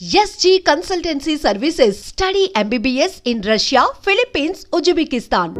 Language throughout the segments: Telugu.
SG Consultancy Services. Study MBBS in Russia, Philippines, Uzbekistan.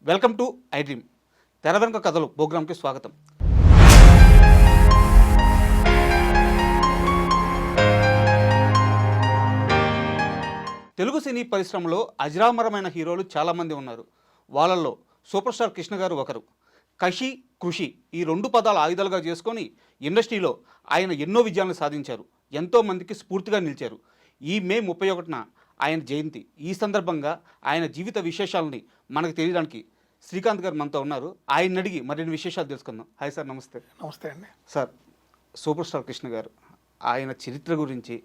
Welcome to I dream తెర వెనుక కథలు ప్రోగ్రామ్కి స్వాగతం. తెలుగు సినీ పరిశ్రమలో అజరామరమైన హీరోలు చాలామంది ఉన్నారు. వాళ్ళల్లో సూపర్ స్టార్ కృష్ణ గారు ఒకరు. కషి, కృషి ఈ రెండు పదాలు ఆయుధాలుగా చేసుకొని ఇండస్ట్రీలో ఆయన ఎన్నో విజయాలను సాధించారు. ఎంతోమందికి స్ఫూర్తిగా నిలిచారు. ఈ మే 31న ఆయన జయంతి. ఈ సందర్భంగా ఆయన జీవిత విశేషాలని మనకు తెలియడానికి శ్రీకాంత్ గారు మనతో ఉన్నారు. ఆయన అడిగి మరిన్ని విశేషాలు తెలుసుకుందాం. హాయ్ సార్, నమస్తే. నమస్తే అండి. సార్, సూపర్ స్టార్ కృష్ణ గారు ఆయన చరిత్ర గురించి,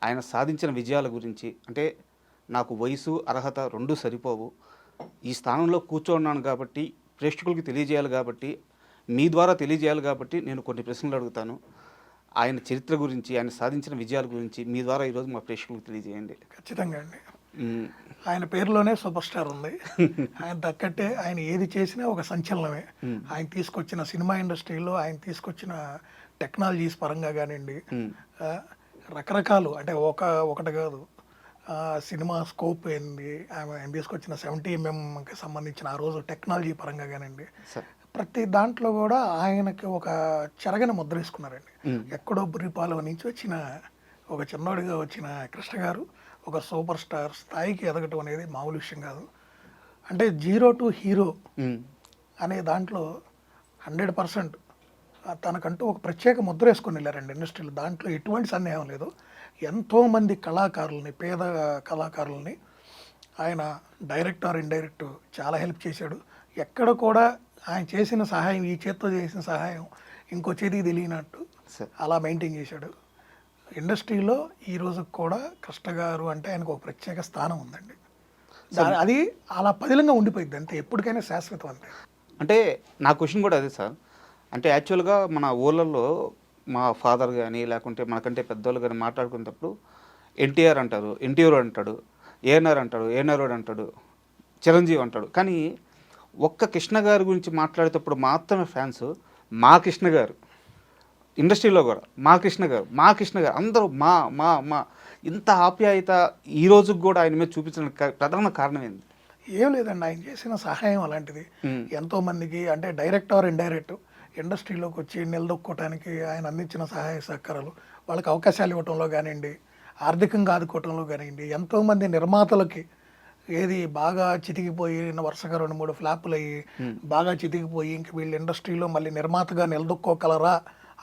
ఆయన సాధించిన విజయాల గురించి, అంటే నాకు వయసు అర్హత రెండూ సరిపోవు, ఈ స్థానంలో కూర్చోన్నాను కాబట్టి ప్రేక్షకులకి తెలియజేయాలి కాబట్టి, మీ ద్వారా తెలియజేయాలి కాబట్టి నేను కొన్ని ప్రశ్నలు అడుగుతాను. ఆయన చరిత్ర గురించి, ఆయన సాధించిన విజయాల గురించి మీ ద్వారా ఈరోజు మా ప్రేక్షకులకు తెలియజేయండి. ఖచ్చితంగా అండి. ఆయన పేరులోనే సూపర్ స్టార్ ఉంది. ఆయన తగ్గట్టే ఆయన ఏది చేసినా ఒక సంచలనమే. ఆయన తీసుకొచ్చిన సినిమా ఇండస్ట్రీలో ఆయన తీసుకొచ్చిన టెక్నాలజీస్ పరంగా కానివ్వండి, రకరకాలు, అంటే ఒకటి కాదు, సినిమా స్కోప్ ఏంది, ఆయన తీసుకొచ్చిన 70mm సంబంధించిన ఆ రోజు టెక్నాలజీ పరంగా కానివ్వండి, ప్రతి దాంట్లో కూడా ఆయనకి ఒక చెరగని ముద్ర వేసుకున్నారండి. ఎక్కడో బుర్రిపాలెం నుంచి వచ్చిన ఒక చిన్నోడిగా వచ్చిన కృష్ణ గారు ఒక సూపర్ స్టార్ స్థాయికి ఎదగటం అనేది మామూలు విషయం కాదు. అంటే 0 to హీరో అనే దాంట్లో 100% తనకంటూ ఒక ప్రత్యేక ముద్ర వేసుకొని వెళ్ళారండి ఇండస్ట్రీలో. దాంట్లో ఎటువంటి సందేహం లేదు. ఎంతోమంది కళాకారులని, పేద కళాకారులని ఆయన డైరెక్ట్ ఆర్ ఇండైరెక్ట్ చాలా హెల్ప్ చేశాడు. ఎక్కడ కూడా ఆయన చేసిన సహాయం, ఈ చేత్తో చేసిన సహాయం ఇంకో చేతికి తెలియనట్టు అలా మెయింటైన్ చేశాడు. ఇండస్ట్రీలో ఈ రోజు కూడా కృష్ణ గారు అంటే ఆయనకు ఒక ప్రత్యేక స్థానం ఉందండి. అది అలా పదిలంగా ఉండిపోయింది అంతే, ఎప్పటికైనా శాశ్వతం అంతే. అంటే నా క్వశ్చన్ కూడా అదే సార్. అంటే యాక్చువల్గా మన ఊళ్ళల్లో మా ఫాదర్ కానీ లేకుంటే మనకంటే పెద్దవాళ్ళు కానీ మాట్లాడుకునేటప్పుడు ఎన్టీఆర్ అంటారు, ఎన్టీఆర్ అంటాడు, ఏఎన్ఆర్ అంటాడు, ఏఎన్ఆర్ అంటాడు, చిరంజీవి అంటాడు. కానీ ఒక్క కృష్ణ గారి గురించి మాట్లాడేటప్పుడు మాత్రమే ఫ్యాన్స్ మా కృష్ణ గారు, ఇండస్ట్రీలో కూడా మా కృష్ణ గారు అందరూ మా మా మా ఇంత ఆప్యాయత ఈ రోజుకి కూడా ఆయన మీద చూపించిన ప్రధాన కారణం ఏంది? ఏం లేదండి, ఆయన చేసిన సహాయం అలాంటిది. ఎంతోమందికి అంటే డైరెక్ట్ ఆర్ ఇండైరెక్ట్ ఇండస్ట్రీలోకి వచ్చి నిలదొక్కోవటానికి ఆయన అందించిన సహాయ సహకారాలు, వాళ్ళకి అవకాశాలు ఇవ్వటంలో కానివ్వండి, ఆర్థికంగా ఆదుకోవటంలో కానివ్వండి, ఎంతోమంది నిర్మాతలకి ఏది బాగా చితికిపోయి వరుసగా 2-3 ఫ్లాపులు అయ్యి బాగా చితికిపోయి ఇంక వీళ్ళు ఇండస్ట్రీలో మళ్ళీ నిర్మాతగా నిలదొక్కోగలరా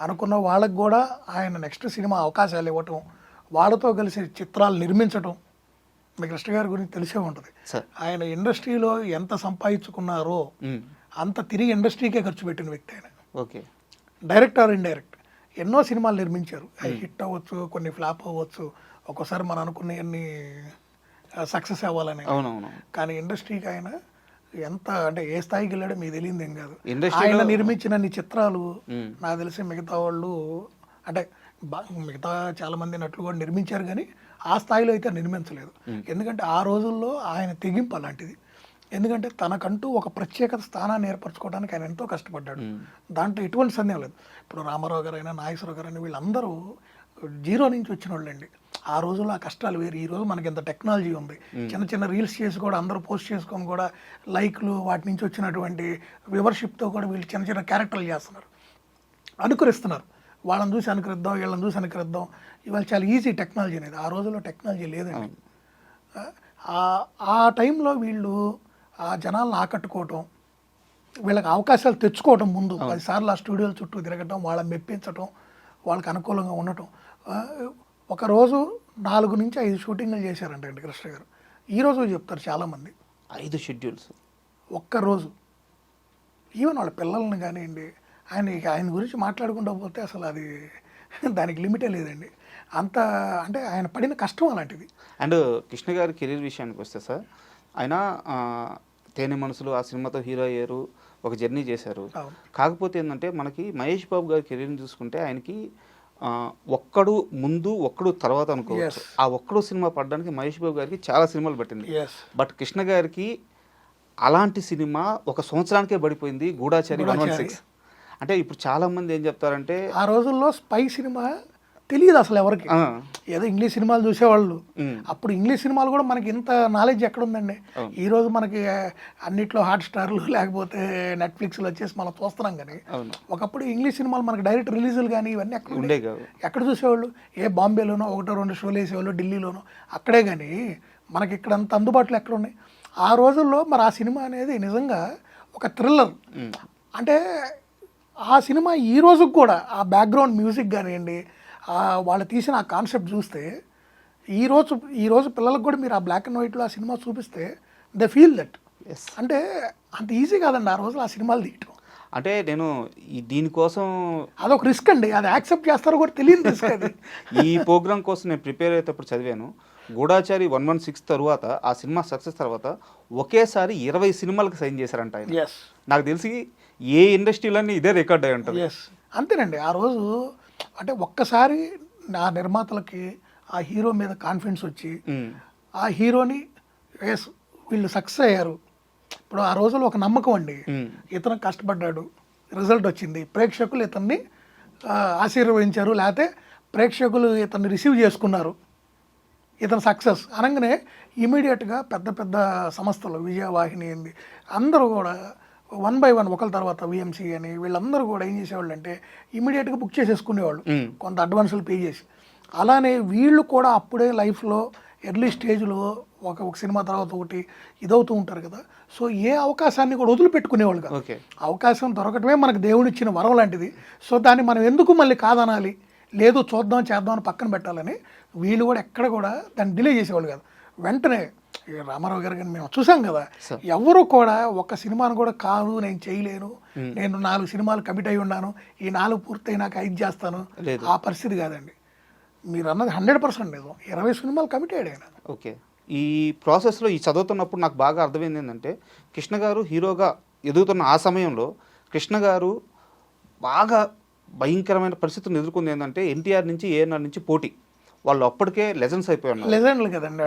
అనుకున్న వాళ్ళకి కూడా ఆయన నెక్స్ట్ సినిమా అవకాశాలు ఇవ్వటం, వాళ్ళతో కలిసి చిత్రాలు నిర్మించటం. మీ కృష్ణ గారి గురించి తెలిసే ఉంటుంది. ఆయన ఇండస్ట్రీలో ఎంత సంపాదించుకున్నారో అంత తిరిగి ఇండస్ట్రీకే ఖర్చు పెట్టిన వ్యక్తి ఆయన. ఓకే. డైరెక్ట్ ఆర్ ఇండైరెక్ట్ ఎన్నో సినిమాలు నిర్మించారు. అవి హిట్ అవ్వచ్చు, కొన్ని ఫ్లాప్ అవ్వచ్చు, ఒక్కోసారి మనం అనుకున్నవన్నీ సక్సెస్ అవ్వాలని. అవునవును. కానీ ఇండస్ట్రీకి ఆయన ఎంత అంటే ఏ స్థాయికి వెళ్ళాడో మీకు తెలియదు ఏం కాదు. ఇండస్ట్రీలో ఆయన నిర్మించిన చిత్రాలు నాకు తెలిసి మిగతా వాళ్ళు అంటే మిగతా చాలా మంది నటులు కూడా నిర్మించారు కానీ ఆ స్థాయిలో అయితే నిర్మించలేదు. ఎందుకంటే ఆ రోజుల్లో ఆయన తెగింపు అలాంటిది. ఎందుకంటే తనకంటూ ఒక ప్రత్యేకత స్థానాన్ని ఏర్పరచుకోవడానికి ఆయన ఎంతో కష్టపడ్డాడు. దాంట్లో ఎటువంటి సందేహం లేదు. ఇప్పుడు రామారావు గారు అయినా నాగేశ్వరరావు గారు అయినా వీళ్ళందరూ జీరో నుంచి వచ్చిన వాళ్ళండి. ఆ రోజుల్లో ఆ కష్టాలు వేరు. ఈ రోజు మనకి ఎంత టెక్నాలజీ ఉంది, చిన్న చిన్న రీల్స్ చేసి కూడా అందరూ పోస్ట్ చేసుకొని కూడా లైక్లు వాటి నుంచి వచ్చినటువంటి వివర్షిప్తో కూడా వీళ్ళు చిన్న చిన్న క్యారెక్టర్లు చేస్తున్నారు, అనుకరిస్తున్నారు. వాళ్ళని చూసి అనుకరిద్దాం, వీళ్ళని చూసి అనుకరిద్దాం. ఇవాళ చాలా ఈజీ టెక్నాలజీ అనేది. ఆ రోజుల్లో టెక్నాలజీ లేదండి. ఆ టైంలో వీళ్ళు ఆ జనాలను ఆకట్టుకోవటం, వీళ్ళకి అవకాశాలు తెచ్చుకోవటం, ముందు 10 సార్లు ఆ స్టూడియోల చుట్టూ తిరగటం, వాళ్ళని మెప్పించటం, వాళ్ళకి అనుకూలంగా ఉండటం. ఒకరోజు 4 నుంచి 5 షూటింగ్లు చేశారంట అండి కృష్ణ గారు. ఈరోజు చెప్తారు చాలామంది 5 షెడ్యూల్స్ ఒక్కరోజు. ఈవెన్ వాళ్ళ పిల్లల్ని కానివ్వండి, ఆయన గురించి మాట్లాడుకుంటూ పోతే అసలు అది దానికి లిమిటే లేదండి. అంత అంటే ఆయన పడిన కష్టం అలాంటిది. అండ్ కృష్ణ గారి కెరీర్ విషయానికి వస్తే సార్, ఆయన తేనె మనసులు ఆ సినిమాతో హీరో అయ్యారు, ఒక జర్నీ చేశారు. కాకపోతే ఏంటంటే మనకి మహేష్ బాబు గారి కెరీర్ని చూసుకుంటే ఆయనకి ఒక్కడు ముందు ఒక్కడు తర్వాత అనుకోవచ్చు. ఆ ఒక్కడు సినిమా పడడానికి మహేష్ బాబు గారికి చాలా సినిమాలు పట్టింది. బట్ కృష్ణ గారికి అలాంటి సినిమా 1 సంవత్సరానికే పడిపోయింది, గూఢాచారి 116. అంటే ఇప్పుడు చాలా మంది ఏం చెప్తారంటే ఆ రోజుల్లో స్పై సినిమా తెలియదు అసలు ఎవరికి. ఏదో ఇంగ్లీష్ సినిమాలు చూసేవాళ్ళు. అప్పుడు ఇంగ్లీష్ సినిమాలు కూడా మనకి ఇంత నాలెడ్జ్ ఎక్కడుందండి. ఈ రోజు మనకి అన్నిట్లో హాట్స్టార్లు లేకపోతే నెట్ఫ్లిక్స్లో వచ్చేసి మనం చూస్తున్నాం. కానీ ఒకప్పుడు ఇంగ్లీష్ సినిమాలు మనకి డైరెక్ట్ రిలీజులు కానీ ఇవన్నీ ఎక్కడ చూసేవాళ్ళు? ఏ బాంబేలోనో 1-2 షోలు వేసేవాళ్ళు, ఢిల్లీలోనో, అక్కడే. కానీ మనకి ఇక్కడ అంత అందుబాటులో ఎక్కడ ఉన్నాయి? ఆ రోజుల్లో మరి ఆ సినిమా అనేది నిజంగా ఒక థ్రిల్లర్. అంటే ఆ సినిమా ఈ రోజుకి కూడా ఆ బ్యాక్గ్రౌండ్ మ్యూజిక్ కానివ్వండి, వాళ్ళు తీసిన ఆ కాన్సెప్ట్ చూస్తే ఈరోజు పిల్లలకు కూడా మీరు ఆ బ్లాక్ అండ్ వైట్లో ఆ సినిమా చూపిస్తే దే ఫీల్ దట్. అంటే అంత ఈజీ కాదండి ఆ రోజులు ఆ సినిమాలు తీయటం. అంటే నేను దీనికోసం అదొక రిస్క్ అండి. అది యాక్సెప్ట్ చేస్తారో కూడా తెలియని రిస్క్ అది. ఈ ప్రోగ్రామ్ కోసం నేను ప్రిపేర్ అయ్యేటప్పుడు చదివాను, గూఢాచారి 116 తర్వాత ఆ సినిమా సక్సెస్ తర్వాత ఒకేసారి 20 సినిమాలకు సైన్ చేశారంట ఆయన. నాకు తెలిసి ఏ ఇండస్ట్రీలన్నీ ఇదే రికార్డ్ అయి ఉంటుంది. అంతేనండి. ఆ రోజు అంటే ఒక్కసారి నా నిర్మాతలకి ఆ హీరో మీద కాన్ఫిడెన్స్ వచ్చి ఆ హీరోని వీళ్ళు సక్సెస్ అయ్యారు. ఇప్పుడు ఆ రోజుల్లో ఒక నమ్మకం అండి, ఇతను కష్టపడ్డాడు, రిజల్ట్ వచ్చింది, ప్రేక్షకులు ఇతన్ని ఆశీర్వదించారు, లేకపోతే ప్రేక్షకులు ఇతన్ని రిసీవ్ చేసుకున్నారు, ఇతను సక్సెస్ అనగానే ఇమీడియట్గా పెద్ద పెద్ద సంస్థలు, విజయవాహిని ఏంది, అందరూ కూడా 1 by 1 ఒకరి తర్వాత విఎంసీ అని వీళ్ళందరూ కూడా ఏం చేసేవాళ్ళు అంటే ఇమీడియట్గా బుక్ చేసేసుకునేవాళ్ళు, కొంత అడ్వాన్సులు పే చేసి. అలానే వీళ్ళు కూడా అప్పుడే లైఫ్లో ఎర్లీ స్టేజ్లో ఒక సినిమా తర్వాత ఒకటి ఇదవుతూ ఉంటారు కదా. సో ఏ అవకాశాన్ని కూడా వదిలిపెట్టుకునేవాళ్ళు కదా. అవకాశం దొరకటమే మనకు దేవుడిచ్చిన వరం లాంటిది. సో దాన్ని మనం ఎందుకు మళ్ళీ కాదనాలి, లేదు చూద్దాం చేద్దాం అని పక్కన పెట్టాలని వీళ్ళు కూడా ఎక్కడ కూడా దాన్ని డిలే చేసేవాళ్ళు కాదు. వెంటనే రామారావు గారు కానీ మేము చూసాం కదా, ఎవరు కూడా ఒక సినిమాను కూడా కాదు నేను చేయలేను, నేను 4 సినిమాలు కమిట్ అయి ఉన్నాను, ఈ 4 పూర్తయి నాకు 5 చేస్తాను, ఆ పరిస్థితి కాదండి. మీరు అన్నది 100% నిజం. 20 సినిమాలు కమిట్ అయ్యాడు ఆయన. ఓకే. ఈ ప్రాసెస్లో ఈ చదువుతున్నప్పుడు నాకు బాగా అర్థమైంది ఏంటంటే, కృష్ణ గారు హీరోగా ఎదుగుతున్న ఆ సమయంలో కృష్ణ గారు బాగా భయంకరమైన పరిస్థితులను ఎదుర్కొంది ఏంటంటే, ఎన్టీఆర్ నుంచి ఏఎన్ఆర్ నుంచి పోటీ. వాళ్ళు అప్పటికే లెజెండ్స్ అయిపోయారు. లెజెండ్లు కదండి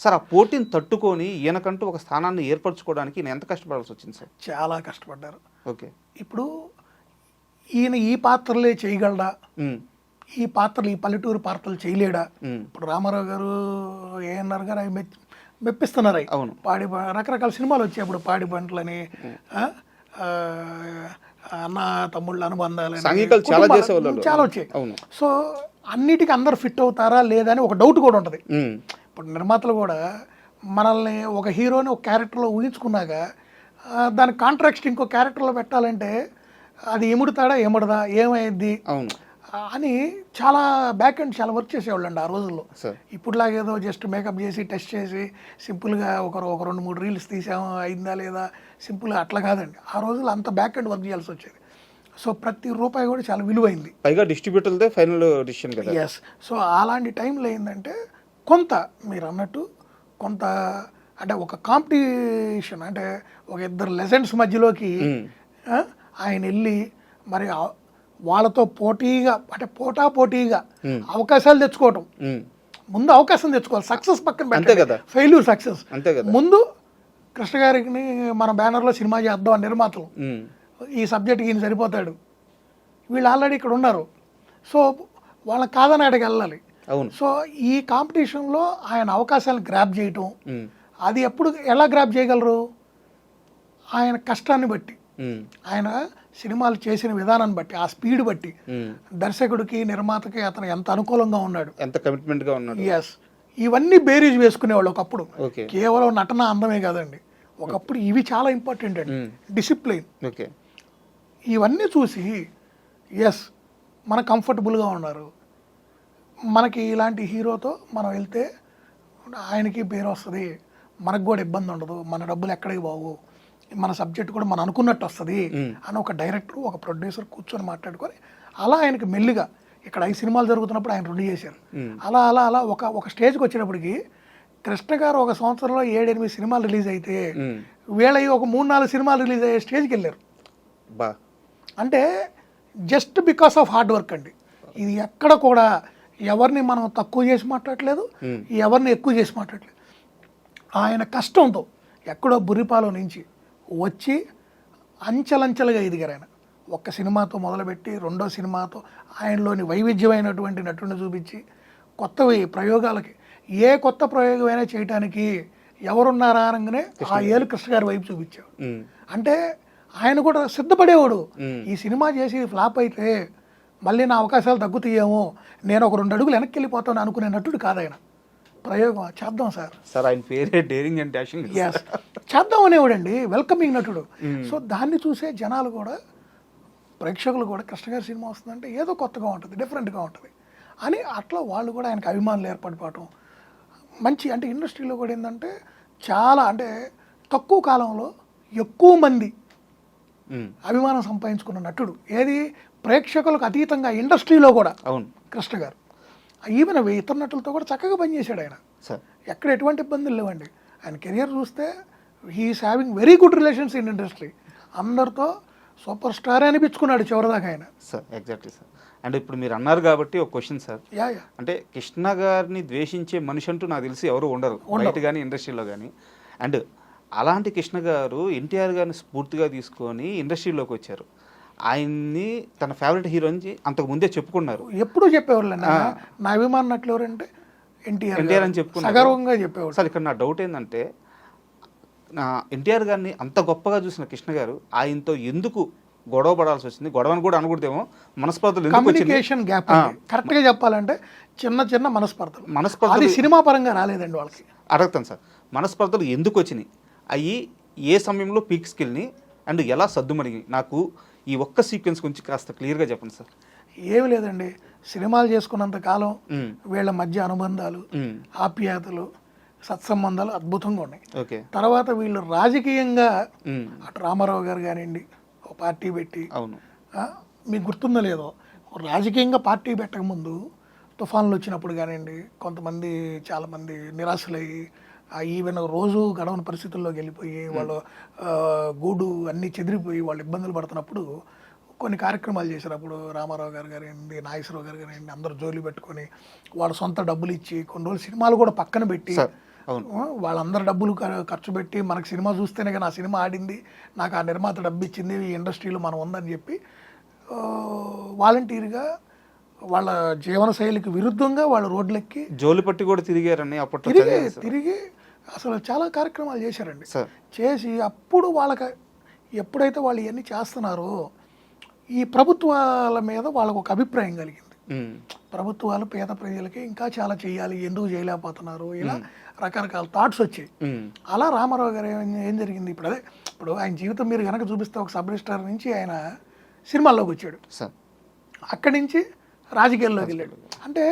సార్. ఆ పోటీని తట్టుకొని ఈయనకంటూ ఒక స్థానాన్ని ఏర్పరచుకోవడానికి ఈయన ఎంత కష్టపడాల్సి వచ్చింది సార్? చాలా కష్టపడ్డారు. ఓకే. ఇప్పుడు ఈయన ఈ పాత్రలే చేయగలడా, ఈ పాత్రలు ఈ పల్లెటూరు పాత్రలు చేయలేడా? ఇప్పుడు రామారావు గారు, ఏఎన్ఆర్ గారు అవి మెప్పిస్తున్నారు. అవి రకరకాల సినిమాలు వచ్చాయి అప్పుడు, పాడి పంటలని, అన్న తమ్ముళ్ళ అనుబంధాలని చాలా వచ్చాయి. సో అన్నిటికీ అందరు ఫిట్ అవుతారా లేదా అని ఒక డౌట్ కూడా ఉంటుంది. ఇప్పుడు నిర్మాతలు కూడా మనల్ని ఒక హీరోని ఒక క్యారెక్టర్లో ఊహించుకున్నాక దాని కాంట్రాక్ట్ ఇంకో క్యారెక్టర్లో పెట్టాలంటే అది ఎముడుతాడా ఏముడదా ఏమైంది అని చాలా బ్యాక్ అండ్ చాలా వర్క్ చేసేవాళ్ళు అండి ఆ రోజుల్లో. ఇప్పుడులాగా ఏదో జస్ట్ మేకప్ చేసి టెస్ట్ చేసి సింపుల్గా ఒక 2-3 రీల్స్ తీసాము అయిందా లేదా సింపుల్గా అట్లా కాదండి. ఆ రోజుల్లో అంత బ్యాక్ అండ్ వర్క్ చేయాల్సి వచ్చేది. సో ప్రతి రూపాయి కూడా చాలా విలువైంది. పైగా డిస్ట్రిబ్యూటర్దే ఫైనల్ డిసిషన్ కదా. ఎస్. సో అలాంటి టైంలో ఏంటంటే కొంత మీరు అన్నట్టు కొంత అంటే ఒక కాంపిటీషన్, అంటే ఒక ఇద్దరు లెజెండ్స్ మధ్యలోకి ఆయన వెళ్ళి మరి వాళ్ళతో పోటీగా, అంటే పోటీగా అవకాశాలు తెచ్చుకోవటం. ముందు అవకాశం తెచ్చుకోవాలి, సక్సెస్ పక్కన పెట్టాలి, ఫెయిల్యూర్ సక్సెస్. ముందు కృష్ణ గారికి మన బ్యానర్లో సినిమా చేద్దాం అని నిర్మాతలు, ఈ సబ్జెక్ట్కి ఈయన సరిపోతాడు, వీళ్ళు ఆల్రెడీ ఇక్కడ ఉన్నారు, సో వాళ్ళని కాదని ఆడికి వెళ్ళాలి. సో ఈ కాంపిటీషన్లో ఆయన అవకాశాలను గ్రాప్ చేయటం, అది ఎలా గ్రాప్ చేయగలరు? ఆయన కష్టాన్ని బట్టి, ఆయన సినిమాలు చేసిన విధానాన్ని బట్టి, ఆ స్పీడ్ బట్టి, దర్శకుడికి నిర్మాతకి అతను ఎంత అనుకూలంగా ఉన్నాడు, ఎంత కమిట్మెంట్ గా ఉన్నాడు. ఎస్, ఇవన్నీ బేరీజ్ వేసుకునేవాళ్ళు ఒకప్పుడు. కేవలం నటన అందమే కాదండి, ఒకప్పుడు ఇవి చాలా ఇంపార్టెంట్ అండి, డిసిప్లిన్. ఇవన్నీ చూసి ఎస్ మన కంఫర్టబుల్గా ఉన్నారు, మనకి ఇలాంటి హీరోతో మనం వెళ్తే ఆయనకి పేరు వస్తుంది, మనకు కూడా ఇబ్బంది ఉండదు, మన డబ్బులు ఎక్కడికి బాగు, మన సబ్జెక్ట్ కూడా మనం అనుకున్నట్టు వస్తుంది అని ఒక డైరెక్టర్ ఒక ప్రొడ్యూసర్ కూర్చొని మాట్లాడుకొని అలా ఆయనకి మెల్లిగా ఇక్కడ 5 సినిమాలు జరుగుతున్నప్పుడు ఆయన 2 చేశారు. అలా అలా అలా ఒక స్టేజ్కి వచ్చినప్పటికి కృష్ణ గారు ఒక సంవత్సరంలో 7-8 సినిమాలు రిలీజ్ అయితే వీళ్ళవి ఒక 3-4 సినిమాలు రిలీజ్ అయ్యే స్టేజ్కి వెళ్ళారు. అంటే just because of hard work అండి. ఇది ఎక్కడ కూడా ఎవరిని మనం తక్కువ చేసి మాట్లాడలేదు, ఎవరిని ఎక్కువ చేసి మాట్లాడలేదు. ఆయన కష్టంతో ఎక్కడో బుర్రిపాలో నుంచి వచ్చి అంచెలంచెలుగా ఎదిగారు ఆయన. ఒక్క సినిమాతో మొదలుపెట్టి 2వ సినిమాతో ఆయనలోని వైవిధ్యమైనటువంటి నటుని చూపించి కొత్తవి ప్రయోగాలకి, ఏ కొత్త ప్రయోగమైనా చేయటానికి ఎవరున్నారా అనగానే ఆ ఏలు కృష్ణ గారి వైపు చూపించాడు. అంటే ఆయన కూడా సిద్ధపడేవాడు, ఈ సినిమా చేసి ఫ్లాప్ అయితే మళ్ళీ నా అవకాశాలు తగ్గుతాయేమో, నేను ఒక 2 అడుగులు వెనక్కి వెళ్ళిపోతాను అనుకునే నటుడు కాదు ఆయన. ప్రయోగం చేద్దాం సార్ ఆయన పేరే డేరింగ్ అండ్ డాషింగ్. ఎస్, చేద్దాం అనేవాడండి, వెల్కమింగ్ నటుడు. సో దాన్ని చూసే జనాలు కూడా, ప్రేక్షకులు కూడా కృష్ణ గారి సినిమా వస్తుందంటే ఏదో కొత్తగా ఉంటుంది, డిఫరెంట్గా ఉంటుంది అని అట్లా వాళ్ళు కూడా ఆయనకు అభిమానులు ఏర్పడిపోవటం మంచి. అంటే ఇండస్ట్రీలో కూడా ఏంటంటే చాలా, అంటే తక్కువ కాలంలో ఎక్కువ మంది అభిమానం సంపాదించుకున్న నటుడు. ఏది ప్రేక్షకులకు అతీతంగా ఇండస్ట్రీలో కూడా కృష్ణ గారు. ఈవెన్ ఇతర నటులతో కూడా చక్కగా పనిచేశాడు ఆయన, ఎక్కడ ఎటువంటి ఇబ్బందులు లేవండి. ఆయన కెరియర్ చూస్తే he's having very good relations in industry, అందరితో సూపర్ స్టార్ అనిపించుకున్నాడు చివరిదాకా ఆయన. Sir exactly sir. అండ్ ఇప్పుడు మీరు అన్నారు కాబట్టి ఒక క్వశ్చన్ సార్, అంటే కృష్ణ గారిని ద్వేషించే మనిషి అంటూ నాకు తెలిసి ఎవరు ఉండరు బయట కానీ ఇండస్ట్రీలో కానీ. అండ్ అలాంటి కృష్ణ గారు ఎన్టీఆర్ గారిని స్ఫూర్తిగా తీసుకొని ఇండస్ట్రీలోకి వచ్చారు. ఆయన్ని తన ఫేవరెట్ హీరో అని అంతకు ముందే చెప్పుకున్నారు. ఎప్పుడు చెప్పేవాళ్ళు నా అభిమాన నటులు ఎవరంటే ఎన్టీఆర్ అని చెప్పుకున్నారు, సగర్వంగా చెప్పేవాళ్ళు. సార్ ఇక్కడ నా డౌట్ ఏంటంటే, ఎన్టీఆర్ గారిని అంత గొప్పగా చూసిన కృష్ణ గారు ఆయనతో ఎందుకు గొడవ పడాల్సి వచ్చింది? గొడవని కూడా అనకూడదేమో, మనస్పర్ధలు, కమ్యూనికేషన్ గ్యాప్. కరెక్ట్గా చెప్పాలంటే చిన్న మనస్పర్ధలు సినిమా పరంగా రాలేదండి వాళ్ళకి. అడుగుతాను సార్, మనస్పర్ధలు ఎందుకు వచ్చినాయి, అవి ఏ సమయంలో పీక్స్కి వెళ్ళి అండ్ ఎలా సర్దుమణిగి, నాకు ఈ ఒక్క సీక్వెన్స్ గురించి కాస్త క్లియర్గా చెప్పండి సార్. ఏమి లేదండి, సినిమాలు చేసుకున్నంత కాలం వీళ్ళ మధ్య అనుబంధాలు, ఆప్యాయతలు, సత్సంబంధాలు అద్భుతంగా ఉన్నాయి. తర్వాత వీళ్ళు రాజకీయంగా అటు రామారావు గారు కానివ్వండి ఒక పార్టీ పెట్టి, మీకు గుర్తుందో లేదో, రాజకీయంగా పార్టీ పెట్టకముందు తుఫాన్లు వచ్చినప్పుడు కానివ్వండి కొంతమంది చాలామంది నిరాశలయ్యి ఈవెన్ రోజు గడవని పరిస్థితుల్లోకి వెళ్ళిపోయి వాళ్ళు గూడు అన్నీ చెదిరిపోయి వాళ్ళు ఇబ్బందులు పడుతున్నప్పుడు కొన్ని కార్యక్రమాలు చేసినప్పుడు రామారావు గారు కానివ్వండి, నాగేశ్వరరావు గారు కానివ్వండి అందరూ జోలి పెట్టుకొని వాళ్ళ సొంత డబ్బులు ఇచ్చి కొన్ని రోజులు సినిమాలు కూడా పక్కన పెట్టి వాళ్ళందరూ డబ్బులు ఖర్చు పెట్టి మనకు సినిమా చూస్తేనే కానీ ఆ సినిమా ఆడింది, నాకు ఆ నిర్మాత డబ్బు ఇచ్చింది, ఈ ఇండస్ట్రీలో మనం ఉందని చెప్పి వాలంటీర్గా వాళ్ళ జీవన శైలికి విరుద్ధంగా వాళ్ళు రోడ్లెక్కి జోలి పట్టి కూడా తిరిగారని తిరిగి అసలు చాలా కార్యక్రమాలు చేశారండి. చేసి అప్పుడు వాళ్ళకి ఎప్పుడైతే వాళ్ళు ఇవన్నీ చేస్తున్నారో ఈ ప్రభుత్వాల మీద వాళ్ళకు ఒక అభిప్రాయం కలిగింది. ప్రభుత్వాలు పేద ప్రజలకి ఇంకా చాలా చేయాలి, ఎందుకు చేయలేకపోతున్నారు, ఇలా రకరకాల థాట్స్ వచ్చాయి. అలా రామారావు గారు ఏం జరిగింది, ఇప్పుడు ఆయన జీవితం మీరు కనుక చూపిస్తే ఒక సబ్ రిజిస్ట్రార్ నుంచి ఆయన సినిమాల్లోకి వచ్చాడు, అక్కడి నుంచి రాజకీయాల్లోకి వెళ్ళాడు. అంటే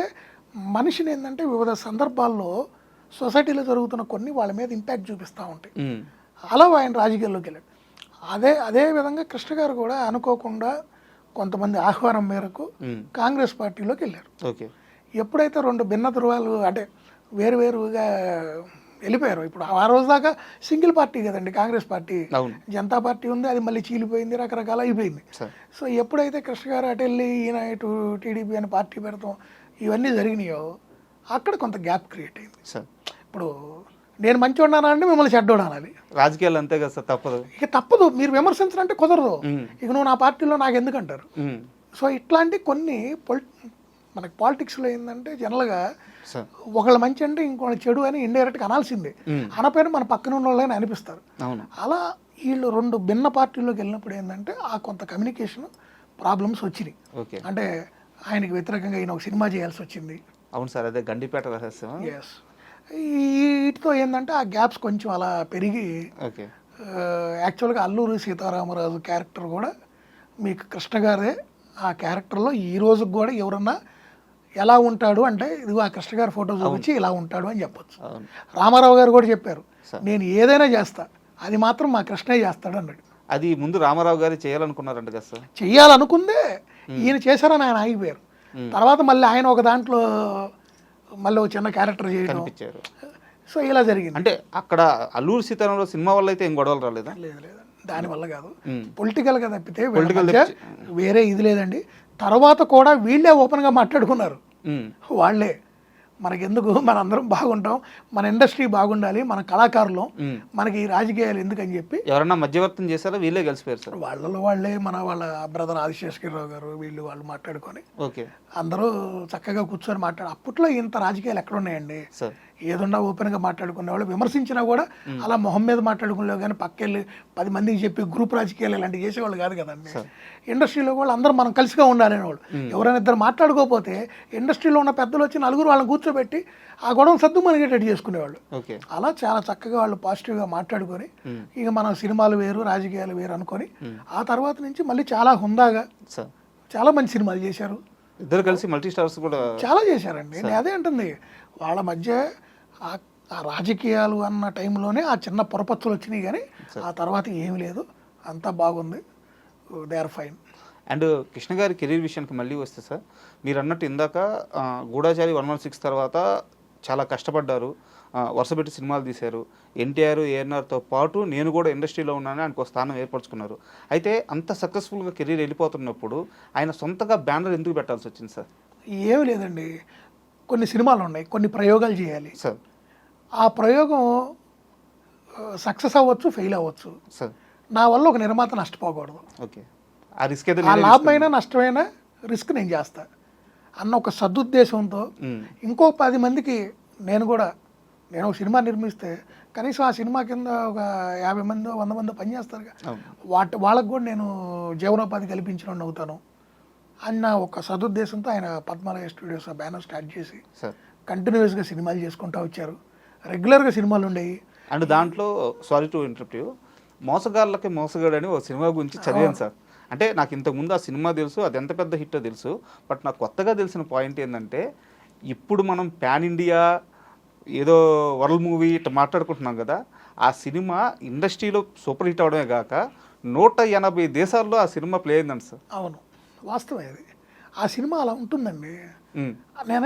మనిషిని ఏంటంటే వివిధ సందర్భాల్లో సొసైటీలో జరుగుతున్న కొన్ని వాళ్ళ మీద ఇంపాక్ట్ చూపిస్తూ ఉంటాయి. అలా ఆయన రాజకీయాల్లోకి వెళ్ళాడు. అదే విధంగా కృష్ణ గారు కూడా అనుకోకుండా కొంతమంది ఆహ్వానం మేరకు కాంగ్రెస్ పార్టీలోకి వెళ్ళారు. ఎప్పుడైతే 2 భిన్న ధృవాలు అంటే వేరువేరుగా వెళ్ళిపోయారు. ఇప్పుడు ఆ రోజు దాకా సింగిల్ పార్టీ కదండి కాంగ్రెస్ పార్టీ, అవును. జనతా పార్టీ ఉంది, అది మళ్ళీ చీలిపోయింది, రకరకాల అయిపోయింది. సార్. సో ఎప్పుడైతే కృష్ణ గారు అటు వెళ్ళి ఈయన ఇటు టీడీపీ అని పార్టీ పెడతాం ఇవన్నీ జరిగినాయో అక్కడ కొంత గ్యాప్ క్రియేట్ అయింది. సార్. ఇప్పుడు నేను మంచివాడినా అంటే మిమ్మల్ని చెడ్డోడు అనాలి. రాజకీయాలు అంతే కదా సార్, తప్పదు. ఇక తప్పదు, మీరు విమర్శించాలంటే కుదరదు. ఇక నువ్వు నా పార్టీలో నాకు ఎందుకు అంటారు. సో ఇట్లాంటి కొన్ని మనకి పాలిటిక్స్లో ఏంటంటే జనరల్గా సార్. ఒకళ్ళ మంచి అంటే ఇంకోళ్ళ చెడు అని ఇండైరెక్ట్గా అనాల్సిందే, అనపైన మన పక్కన ఉన్న వాళ్ళని అనిపిస్తారు. అవును. అలా వీళ్ళు రెండు భిన్న పార్టీల్లోకి వెళ్ళినప్పుడు ఏంటంటే ఆ కొంత కమ్యూనికేషన్ ప్రాబ్లమ్స్ వచ్చినాయి. ఓకే. అంటే ఆయనకి వ్యతిరేకంగా ఈయన ఒక సినిమా చేయాల్సి వచ్చింది. అవును సార్, అదే గండిపేట రహస్యం. ఎస్. వీటితో ఏంటంటే ఆ గ్యాప్స్ కొంచెం అలా పెరిగి ఓకే. యాక్చువల్గా అల్లూరి సీతారామరాజు క్యారెక్టర్ కూడా మీకు కృష్ణ గారే ఆ క్యారెక్టర్లో ఈ రోజుకి కూడా ఎవరన్నా ఎలా ఉంటాడు అంటే ఇదిగో ఆ కృష్ణ గారి ఫోటో చూపించి ఇలా ఉంటాడు అని చెప్పొచ్చు. రామారావు గారు కూడా చెప్పారు, నేను ఏదైనా చేస్తా, అది మాత్రం మా కృష్ణే చేస్తాడు అన్నాడు. అది ముందు రామారావు గారు చేయాలనుకున్నారంట కదా సార్. చెయ్యాలనుకుందే ఈయన చేశారని ఆయన ఆగిపోయారు. తర్వాత మళ్ళీ ఆయన ఒక దాంట్లో మళ్ళీ ఒక చిన్న క్యారెక్టర్ చేయడం కనిపించారు. సో ఇలా జరిగింది. అంటే అక్కడ అల్లూరి సీతారామరాజు సినిమా వల్ల అయితే ఏం గొడవలు రాలేదా? లేదు లేదు, దానివల్ల కాదు, పొలిటికల్గా తప్పితే పొలిటికల్ వేరే ఇది లేదండి. తర్వాత కూడా వీళ్ళే ఓపెన్గా మాట్లాడుకున్నారు. వాళ్ళే మనకెందుకు, మనందరం బాగుంటాం, మన ఇండస్ట్రీ బాగుండాలి, మన కళాకారులు, మనకి ఈ రాజకీయాలు ఎందుకని చెప్పి ఎవరన్నా మధ్యవర్తం చేశారా? వీళ్ళే కలిసిపోయారు సార్. వాళ్ళే వాళ్ళ బ్రదర్ ఆదిశేషగిరిరావు గారు వాళ్ళు మాట్లాడుకొని ఓకే. అందరూ చక్కగా కూర్చొని అప్పట్లో ఇంత రాజకీయాలు ఎక్కడ ఉన్నాయండి? ఏదన్నా ఓపెన్గా మాట్లాడుకునే వాళ్ళు, విమర్శించినా కూడా అలా మొహం మీద మాట్లాడుకునేవి కానీ పక్కెళ్ళి 10 మందికి చెప్పి గ్రూప్ రాజకీయాలు ఇలాంటివి చేసేవాళ్ళు కాదు కదండి. ఇండస్ట్రీలో వాళ్ళు అందరూ మనం కలిసిగా ఉండాలనే వాళ్ళు. ఎవరైనా ఇద్దరు మాట్లాడుకోకపోతే ఇండస్ట్రీలో ఉన్న పెద్దలు వచ్చి నలుగురు వాళ్ళని కూర్చోబెట్టి ఆ గొడవ సద్దు మనగేటట్టు చేసుకునేవాళ్ళు. అలా చాలా చక్కగా వాళ్ళు పాజిటివ్గా మాట్లాడుకొని ఇక మన సినిమాలు వేరు రాజకీయాలు వేరు అనుకొని ఆ తర్వాత నుంచి మళ్ళీ చాలా హుందాగా చాలా మంచి సినిమాలు చేశారు. ఇద్దరు కలిసి మల్టీ స్టార్స్ కూడా చాలా చేశారండి. నేను అదే అంటుంది, వాళ్ళ మధ్య ఆ రాజకీయాలు అన్న టైంలోనే ఆ చిన్న పొరపచ్చులు వచ్చినాయి, కానీ ఆ తర్వాత ఏమి లేదు, అంతా బాగుంది, they are fine. And Krishna గారి కెరీర్ విషయానికి మళ్ళీ వస్తే సార్, మీరు అన్నట్టు ఇందాక గూఢచారి 116 తర్వాత చాలా కష్టపడ్డారు, వరుసపెట్టి సినిమాలు తీశారు, ఎన్టీఆర్ ఏఎన్ఆర్తో పాటు నేను కూడా ఇండస్ట్రీలో ఉన్నానని ఆయనకు స్థానం ఏర్పరచుకున్నారు. అయితే అంత సక్సెస్ఫుల్గా కెరీర్ వెళ్ళిపోతున్నప్పుడు ఆయన సొంతగా బ్యానర్ ఎందుకు పెట్టాల్సి వచ్చింది సార్? ఏమి లేదండి, కొన్ని సినిమాలు ఉన్నాయి, కొన్ని ప్రయోగాలు చేయాలి సార్. ఆ ప్రయోగం సక్సెస్ అవ్వచ్చు, ఫెయిల్ అవ్వచ్చు సార్. నా వల్ల ఒక నిర్మాత నష్టపోకూడదు. ఓకే. ఆ రిస్క్ అయితే ఆ లాభమైనా నష్టమైనా రిస్క్ నేను చేస్తా అన్న ఒక సదుద్దేశంతో ఇంకో 10 మందికి నేను ఒక సినిమా నిర్మిస్తే కనీసం ఆ సినిమా కింద ఒక 50 మంది 100 మంది పనిచేస్తారు, వాళ్ళకు కూడా నేను జీవనోపాధి కల్పించిన అవుతాను అన్న ఒక సదుద్దేశంతో ఆయన పద్మరాయ స్టూడియోస్ బ్యానర్ స్టార్ట్ చేసి కంటిన్యూస్గా సినిమాలు చేసుకుంటూ వచ్చారు. రెగ్యులర్గా సినిమాలు ఉండేవి. అండ్ దాంట్లో సారీ టు ఇంటరప్ట్ యూ, మోసగాళ్ళకి మోసగాడు అని ఒక సినిమా గురించి చదివాను సార్. అంటే నాకు ఇంతకుముందు ఆ సినిమా తెలుసు, అది ఎంత పెద్ద హిట్టో తెలుసు, బట్ నాకు కొత్తగా తెలిసిన పాయింట్ ఏంటంటే ఇప్పుడు మనం పాన్ ఇండియా ఏదో వరల్డ్ మూవీ ఇట్లా మాట్లాడుకుంటున్నాం కదా, ఆ సినిమా ఇండస్ట్రీలో సూపర్ హిట్ అవడమే కాక 180 దేశాల్లో ఆ సినిమా ప్లే అయిందండి సార్. అవును, వాస్తవం అది. ఆ సినిమా అలా ఉంటుందండి.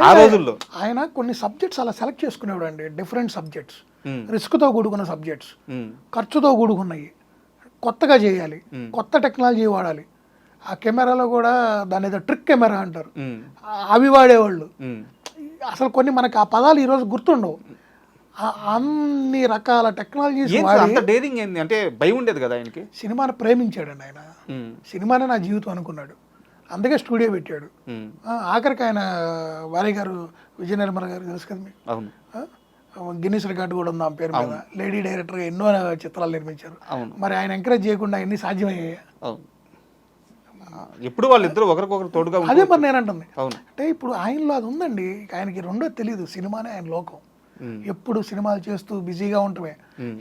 ఆ రోజుల్లో ఆయన కొన్ని సబ్జెక్ట్స్ అలా సెలెక్ట్ చేసుకునేవాడు అండి, డిఫరెంట్ సబ్జెక్ట్స్, రిస్క్తో కూడుకున్న సబ్జెక్ట్స్, ఖర్చుతో కూడుకున్నాయి, కొత్తగా చేయాలి, కొత్త టెక్నాలజీ వాడాలి. ఆ కెమెరాలో కూడా దాని ఏదో ట్రిక్ కెమెరా అంటారు, అవి వాడేవాళ్ళు. అసలు కొన్ని మనకి ఆ పదాలు ఈరోజు గుర్తుండవు. అన్ని రకాల టెక్నాలజీస్ డేరింగ్ ఏంది అంటే భయం ఉండేది కదా ఆయనకి. సినిమాని ప్రేమించాడండి ఆయన, సినిమానే నా జీవితం అనుకున్నాడు, అందుకే స్టూడియో పెట్టాడు. ఆఖరికి ఆయన వారి గారు విజయ నిర్మల గారు తెలుసు కదా మీకు, గిన్నిస్ రికార్డు కూడా ఉంది ఆ పేరు మీద, లేడీ డైరెక్టర్గా ఎన్నో చిత్రాలు నిర్మించారు. మరి ఆయన ఎంకరేజ్ చేయకుండా ఎన్ని సాధ్యమయ్యాయి? ఎప్పుడు వాళ్ళిద్దరు ఒకరికొకరు తోడుగా. అదే మరి నేను అంటుంది, అంటే ఇప్పుడు ఆయనలో అది ఉందండి, ఆయనకి రెండో తెలియదు, సినిమానే ఆయన లోకం. ఎప్పుడు సినిమాలు చేస్తూ బిజీగా ఉండటమే,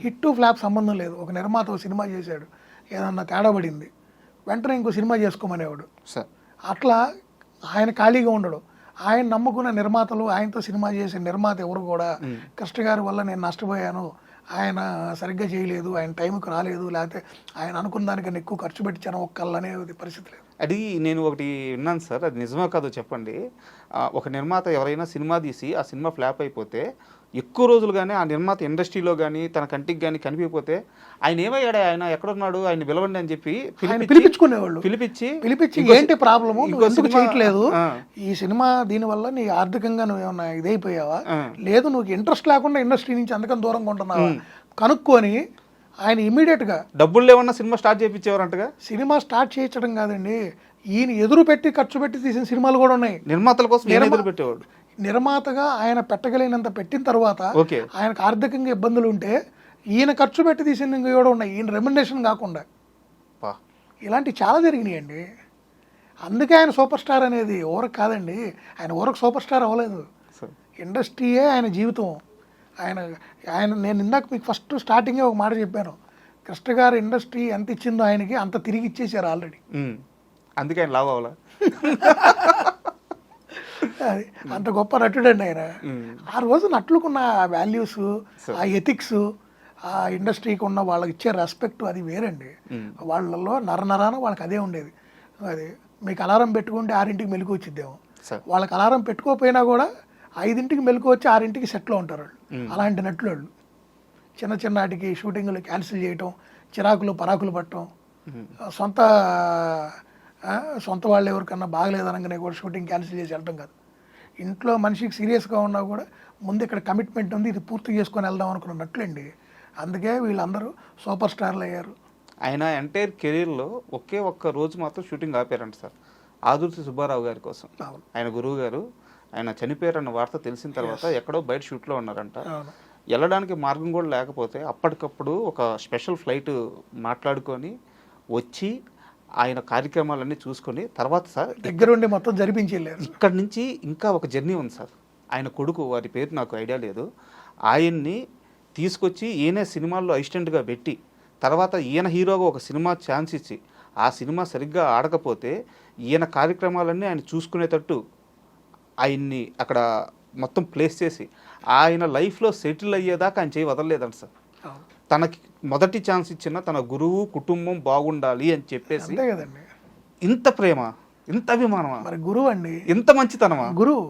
హిట్ టు ఫ్లాప్ సంబంధం లేదు. ఒక నిర్మాత ఒక సినిమా చేశాడు, ఏదన్నా తేడా పడింది, వెంటనే ఇంకో సినిమా చేసుకోమనేవాడు. అట్లా ఆయన ఖాళీగా ఉండడు. ఆయన నమ్ముకున్న నిర్మాతలు, ఆయనతో సినిమా చేసే నిర్మాత ఎవరు కూడా కృష్ణ గారి వల్ల నేను నష్టపోయాను, ఆయన సరిగ్గా చేయలేదు, ఆయన టైంకి రాలేదు, లేకపోతే ఆయన అనుకున్న దానికన్నా ఎక్కువ ఖర్చు పెట్టించాను ఒక్కళ్ళు అనేది పరిస్థితి లేదు. అది నేను ఒకటి విన్నాను సార్, అది నిజమో కాదో చెప్పండి. ఒక నిర్మాత ఎవరైనా సినిమా తీసి ఆ సినిమా ఫ్లాప్ అయిపోతే ఎక్కువ రోజులు కానీ ఆ నిర్మాత ఇండస్ట్రీలో కానీ తన కంటికి కానీ కనిపించకపోతే ఆయన ఏమయ్యాడు, ఆయన ఎక్కడున్నాడు, ఆయన పిలవండి అని చెప్పి పిలిపించుకునేవాళ్ళు. పిలిపించి ఏంటి ప్రాబ్లము, ఇంకో ఎందుకు సినిమా- చేయట్లేదు, ఆ. ఈ సినిమా దీనివల్ల నీ ఆర్థికంగా నువ్వు ఏమన్నా ఇదైపోయావా, లేదు నువ్వు ఇంట్రెస్ట్ లేకుండా ఇండస్ట్రీ నుంచి అందుకని దూరంగా ఉంటున్నావా కనుక్కొని ఆయన ఇమీడియట్గా డబ్బులు లేవన్నా సినిమా స్టార్ట్ చేయించేవారంటగా. సినిమా స్టార్ట్ చేయించడం కాదండి, ఈయన ఎదురు పెట్టి ఖర్చు పెట్టి తీసిన సినిమాలు కూడా ఉన్నాయి. నిర్మాతల కోసం నేను ఎదురు పెట్టేవాడు. నిర్మాతగా ఆయన పెట్టగలిగినంత పెట్టిన తర్వాత ఓకే, ఆయనకు ఆర్థికంగా ఇబ్బందులు ఉంటే ఈయన ఖర్చు పెట్టి తీసిన కూడా ఉన్నాయి, ఈయన రెమ్యునరేషన్ కాకుండా. పా ఇలాంటివి చాలా జరిగినాయండి. అందుకే ఆయన సూపర్ స్టార్ అనేది ఊరకు కాదండి, ఆయన ఊరకు సూపర్ స్టార్ అవ్వలేదు, సార్ ఇండస్ట్రీయే ఆయన జీవితం. ఆయన ఆయన నేను ఇందాక మీకు ఫస్ట్ స్టార్టింగే ఒక మాట చెప్పాను, కృష్ణ గారు ఇండస్ట్రీ ఎంత ఇచ్చిందో ఆయనకి అంత తిరిగి ఇచ్చేసారు ఆల్రెడీ. అందుకే ఆయన లాభ అవ్వాలా. అది అంత గొప్ప నటుడండి ఆయన. ఆ రోజు నటులకున్న వాల్యూస్, ఆ ఎథిక్స్, ఆ ఇండస్ట్రీకి ఉన్న వాళ్ళకి ఇచ్చే రెస్పెక్ట్ అది వేరండి. వాళ్ళలో నరనరాన వాళ్ళకి అదే ఉండేది. అది మీకు అలారం పెట్టుకుంటే 6ంటికి మెలకు వచ్చిద్దేమో, వాళ్ళకి అలారం పెట్టుకోకపోయినా కూడా 5ంటికి మెలకు వచ్చి 6ంటికి సెట్లో ఉంటారు వాళ్ళు. అలాంటి నటులు వాళ్ళు. చిన్న చిన్నటికి షూటింగ్లు క్యాన్సిల్ చేయటం, చిరాకులు పరాకులు పట్టడం, సొంత వాళ్ళు ఎవరికన్నా బాగలేదనగానే కూడా షూటింగ్ క్యాన్సిల్ చేసి వెళ్ళటం కాదు. ఇంట్లో మనిషికి సీరియస్గా ఉన్నా కూడా ముందు ఇక్కడ కమిట్మెంట్ ఉంది, ఇది పూర్తి చేసుకొని వెళ్దాం అనుకున్నట్లండి. అందుకే వీళ్ళందరూ సూపర్ స్టార్లు అయ్యారు. ఆయన ఎంటైర్ కెరీర్లో ఒకే ఒక్క రోజు మాత్రం షూటింగ్ ఆపారంట సార్, ఆదుర్తి సుబ్బారావు గారి కోసం. ఆయన గురువు గారు ఆయన చనిపోయారన్న వార్త తెలిసిన తర్వాత ఎక్కడో బయట షూట్లో ఉన్నారంట. వెళ్ళడానికి మార్గం కూడా లేకపోతే అప్పటికప్పుడు ఒక స్పెషల్ ఫ్లైట్ మాట్లాడుకొని వచ్చి ఆయన కార్యక్రమాలన్నీ చూసుకొని తర్వాత సార్ దగ్గరుండి మొత్తం జరిపించి వెళ్ళారు. ఇక్కడ నుంచి ఇంకా ఒక జర్నీ ఉంది సార్. ఆయన కొడుకు, వారి పేరు నాకు ఐడియా లేదు, ఆయన్ని తీసుకొచ్చి ఈయన సినిమాల్లో అసిస్టెంట్గా పెట్టి తర్వాత ఈయన హీరోగా ఒక సినిమా ఛాన్స్ ఇచ్చి ఆ సినిమా సరిగ్గా ఆడకపోతే ఈయన కార్యక్రమాలన్నీ ఆయన చూసుకునేటట్టు ఆయన్ని అక్కడ మొత్తం ప్లేస్ చేసి ఆయన లైఫ్లో సెటిల్ అయ్యేదాకా ఆయన చేయి వదలలేదంట సార్. తనకి మొదటి ఛాన్స్ ఇచ్చిన తన గురువు కుటుంబం బాగుండాలి అని చెప్పేసి. అంతే కదండి, ఇంత ప్రేమ, ఇంత అభిమానమా, మరి గురువు అండి, ఇంత మంచితనమా గురువు.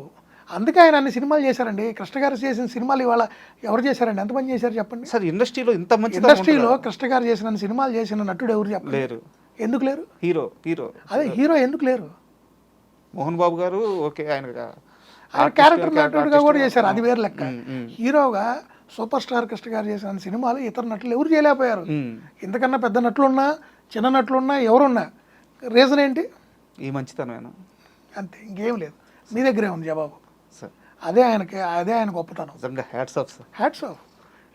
అందుకే ఆయన అన్ని సినిమాలు చేశారండి. కృష్ణ గారు చేసిన సినిమాలు ఇవాళ ఎవరు చేశారండి, ఎంతమంది చేశారు చెప్పండి సార్? ఇండస్ట్రీలో ఇంత మంచి ఇండస్ట్రీలో కృష్ణ గారు చేసిన సినిమాలు చేసిన నటుడు ఎవరు చెప్పండి? లేరు. ఎందుకు లేరు? హీరో అదే హీరో ఎందుకు లేరు? మోహన్ బాబు గారు ఓకే, ఆయన క్యారెక్టర్ నటుడుగా కూడా చేశారు, అది వేరు లెక్క. హీరోగా సూపర్ స్టార్ కృష్ణ గారు చేసిన సినిమాలు ఇతర నటులు ఎవరు చేయలేకపోయారు. ఇంతకన్నా పెద్ద నటులున్నా చిన్న నటులున్నా ఎవరున్నా రీజన్ ఏంటి? ఈ మంచితనమేనా? అంతే, ఇంకేం లేదు. మీ దగ్గరే ఉంది జవాబు. సార్ అదే ఆయన గొప్పతనం. Hats off sir, hats off.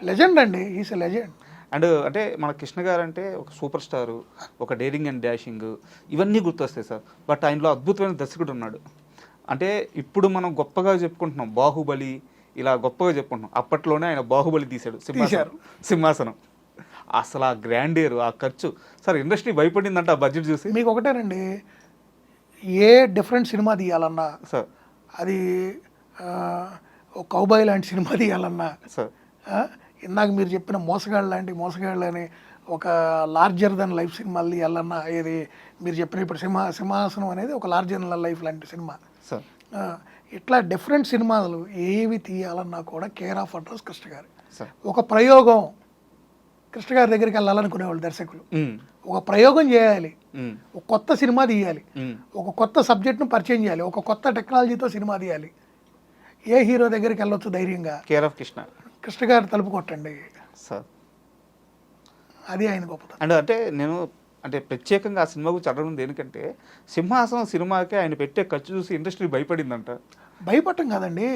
Legend అండి, ఈస్ ఎ లెజెండ్. అండ్ అంటే మన కృష్ణ గారు అంటే ఒక సూపర్ స్టారు, ఒక డేరింగ్ అండ్ డాషింగ్, ఇవన్నీ గుర్తొస్తాయి సార్. బట్ ఆయనలో అద్భుతమైన దర్శకుడు ఉన్నాడు. అంటే ఇప్పుడు మనం గొప్పగా చెప్పుకుంటున్నాం బాహుబలి, ఇలా గొప్పగా చెప్పుకుంటున్నాం. అప్పట్లోనే ఆయన బాహుబలి తీశాడు, సింహాసనం. అసలు ఆ గ్రాండియర్, ఆ ఖర్చు సార్, ఇండస్ట్రీ భయపడిందంట ఆ బడ్జెట్ చూసి. మీకు ఒకటేనండి, ఏ డిఫరెంట్ సినిమా తీయాలన్నా సార్, అది ఒక కౌబాయ్ లాంటి సినిమా తీయాలన్నా సార్, ఇందాక మీరు చెప్పిన మోసగాళ్ళని ఒక లార్జర్ దెన్ లైఫ్ సినిమాలు తీయాలన్నా, ఏది మీరు చెప్పిన ఇప్పుడు సింహాసనం అనేది ఒక లార్జర్ దెన్ లైఫ్ లాంటి సినిమా. సార్ ఇట్లా డిఫరెంట్ సినిమాలు ఏవి తీయాలన్నా కూడా కేర్ ఆఫ్ అడ్రస్ కృష్ణ గారు. ఒక ప్రయోగం కృష్ణ గారి దగ్గరికి వెళ్ళాలనుకునేవాళ్ళు దర్శకులు. ఒక ప్రయోగం చేయాలి, ఒక కొత్త సినిమా తీయాలి, ఒక కొత్త సబ్జెక్ట్ను పరిచయం చేయాలి, ఒక కొత్త టెక్నాలజీతో సినిమా తీయాలి. ఏ హీరో దగ్గరికి వెళ్ళొచ్చు ధైర్యంగా? కేర్ ఆఫ్ కృష్ణ గారు తలుపు కొట్టండి సార్. అది ఆయన గొప్పతనం. అండ్ అంటే నేను అంటే ప్రత్యేకంగా ఆ సినిమా గురించి అడగడం దేనికంటే, సింహాసనం సినిమాకే ఆయన పెట్టే ఖర్చు చూసి ఇండస్ట్రీ భయపడిందంట. భయపడటం కాదండి,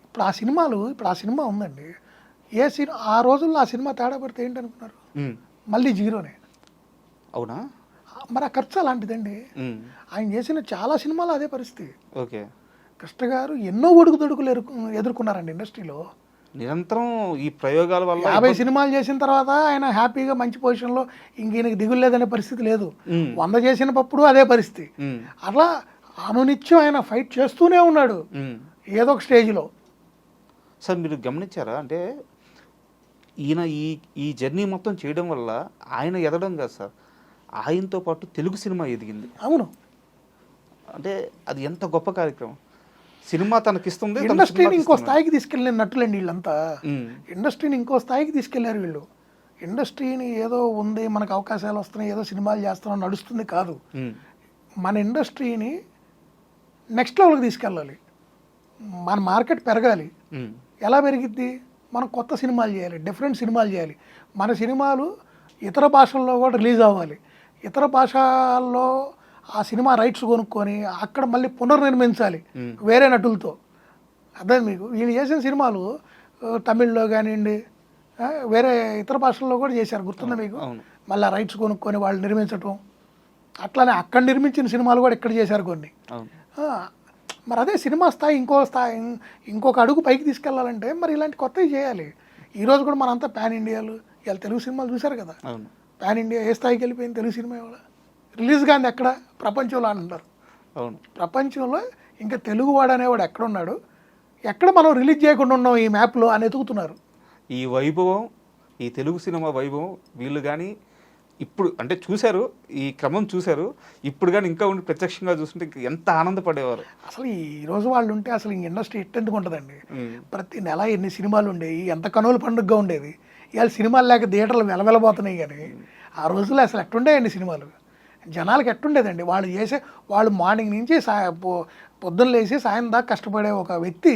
ఇప్పుడు ఆ సినిమా ఉందండి, ఆ రోజుల్లో ఆ సినిమా తేడా పడితే ఏంటనుకున్నారు? మళ్ళీ జీరోనే. అవునా? మరి ఆ ఖర్చు అలాంటిదండి. ఆయన చేసిన చాలా సినిమాలు అదే పరిస్థితి. ఓకే. కృష్ణ గారు ఎన్నో ఒడుకుదొడుకులు ఎదుర్కొన్నారండి ఇండస్ట్రీలో. నిరంతరం ఈ ప్రయోగాల వల్ల 50 సినిమాలు చేసిన తర్వాత ఆయన హ్యాపీగా మంచి పొజిషన్లో ఇంకీయనకి దిగులు లేదనే పరిస్థితి లేదు. 100 చేసినప్పుడు అదే పరిస్థితి. అట్లా అనునిత్యం ఆయన ఫైట్ చేస్తూనే ఉన్నాడు ఏదో ఒక స్టేజ్లో. సార్ మీరు గమనించారా, అంటే ఈయన ఈ జర్నీ మొత్తం చేయడం వల్ల ఆయన ఎదగడం కాదు సార్, ఆయనతో పాటు తెలుగు సినిమా ఎదిగింది. అవును, అంటే అది ఎంత గొప్ప కార్యక్రమం. సినిమా తనకిస్తుంది, తన ఇండస్ట్రీని సినిమాకి ఇంకో ఇస్తున్నాడు. స్థాయికి తీసుకెళ్ళిన నటులండి వీళ్ళంతా. ఉమ్, ఇండస్ట్రీని ఇంకో స్థాయికి తీసుకెళ్లారు వీళ్ళు. ఇండస్ట్రీని ఏదో ఉంది మనకు అవకాశాలు వస్తున్నాయి ఏదో సినిమాలు చేస్తున్నాం నడుస్తుంది కాదు, ఉమ్, మన ఇండస్ట్రీని నెక్స్ట్ లెవెల్కి తీసుకెళ్ళాలి. మన మార్కెట్ పెరగాలి. ఉమ్, ఎలా పెరిగిద్ది? మనం కొత్త సినిమాలు చేయాలి, డిఫరెంట్ సినిమాలు చేయాలి. మన సినిమాలు ఇతర భాషల్లో కూడా రిలీజ్ అవ్వాలి. ఇతర భాషల్లో ఆ సినిమా రైట్స్ కొనుక్కొని అక్కడ మళ్ళీ పునర్నిర్మించాలి వేరే నటులతో. అర్థం మీకు? వీళ్ళు చేసిన సినిమాలు తమిళ్లో కానివ్వండి వేరే ఇతర భాషల్లో కూడా చేశారు, గుర్తుందా మీకు? అవును. మళ్ళీ రైట్స్ కొనుక్కొని వాళ్ళు నిర్మించటం. అట్లానే అక్కడ నిర్మించిన సినిమాలు కూడా ఇక్కడ చేశారు కొన్ని. అవును. మరి అదే సినిమా స్థాయి ఇంకొక అడుగు పైకి తీసుకెళ్లాలంటే మరి ఇలాంటి కొత్తవి చేయాలి. ఈరోజు కూడా మనంతా పాన్ ఇండియాలు ఇవాళ తెలుగు సినిమాలు చూశారు కదా. అవును. పాన్ ఇండియా ఏ స్థాయికి వెళ్ళిపోయింది తెలుగు సినిమా ఇవాళ. రిలీజ్ కానీ ఎక్కడ ప్రపంచంలో అంటున్నారు. అవును. ప్రపంచంలో ఇంకా తెలుగువాడు అనేవాడు ఎక్కడున్నాడు, ఎక్కడ మనం రిలీజ్ చేయకుండా ఉన్నాం ఈ మ్యాప్లో అని ఎతుకుతున్నారు. ఈ వైభవం, ఈ తెలుగు సినిమా వైభవం వీళ్ళు కానీ ఇప్పుడు అంటే చూశారు, ఈ క్రమం చూశారు, ఇప్పుడు కానీ ఇంకా ఉండి ప్రత్యక్షంగా చూస్తుంటే ఎంత ఆనందపడేవారు. అసలు ఈ రోజు వాళ్ళు ఉంటే అసలు ఈ ఇండస్ట్రీ ఎట్టెందుకు ఉంటుందండి. ప్రతి నెల ఎన్ని సినిమాలు ఉండేవి, ఎంత కనుల పండుగగా ఉండేది. ఇవాళ సినిమాలు లేక థియేటర్లు వెలవెలబోతున్నాయి. కానీ ఆ రోజుల్లో అసలు ఎట్టుండేయండి సినిమాలు, జనాలకు ఎట్టుండేదండి. వాళ్ళు మార్నింగ్ నుంచి పొద్దున్న లేచి సాయం దాకా కష్టపడే ఒక వ్యక్తి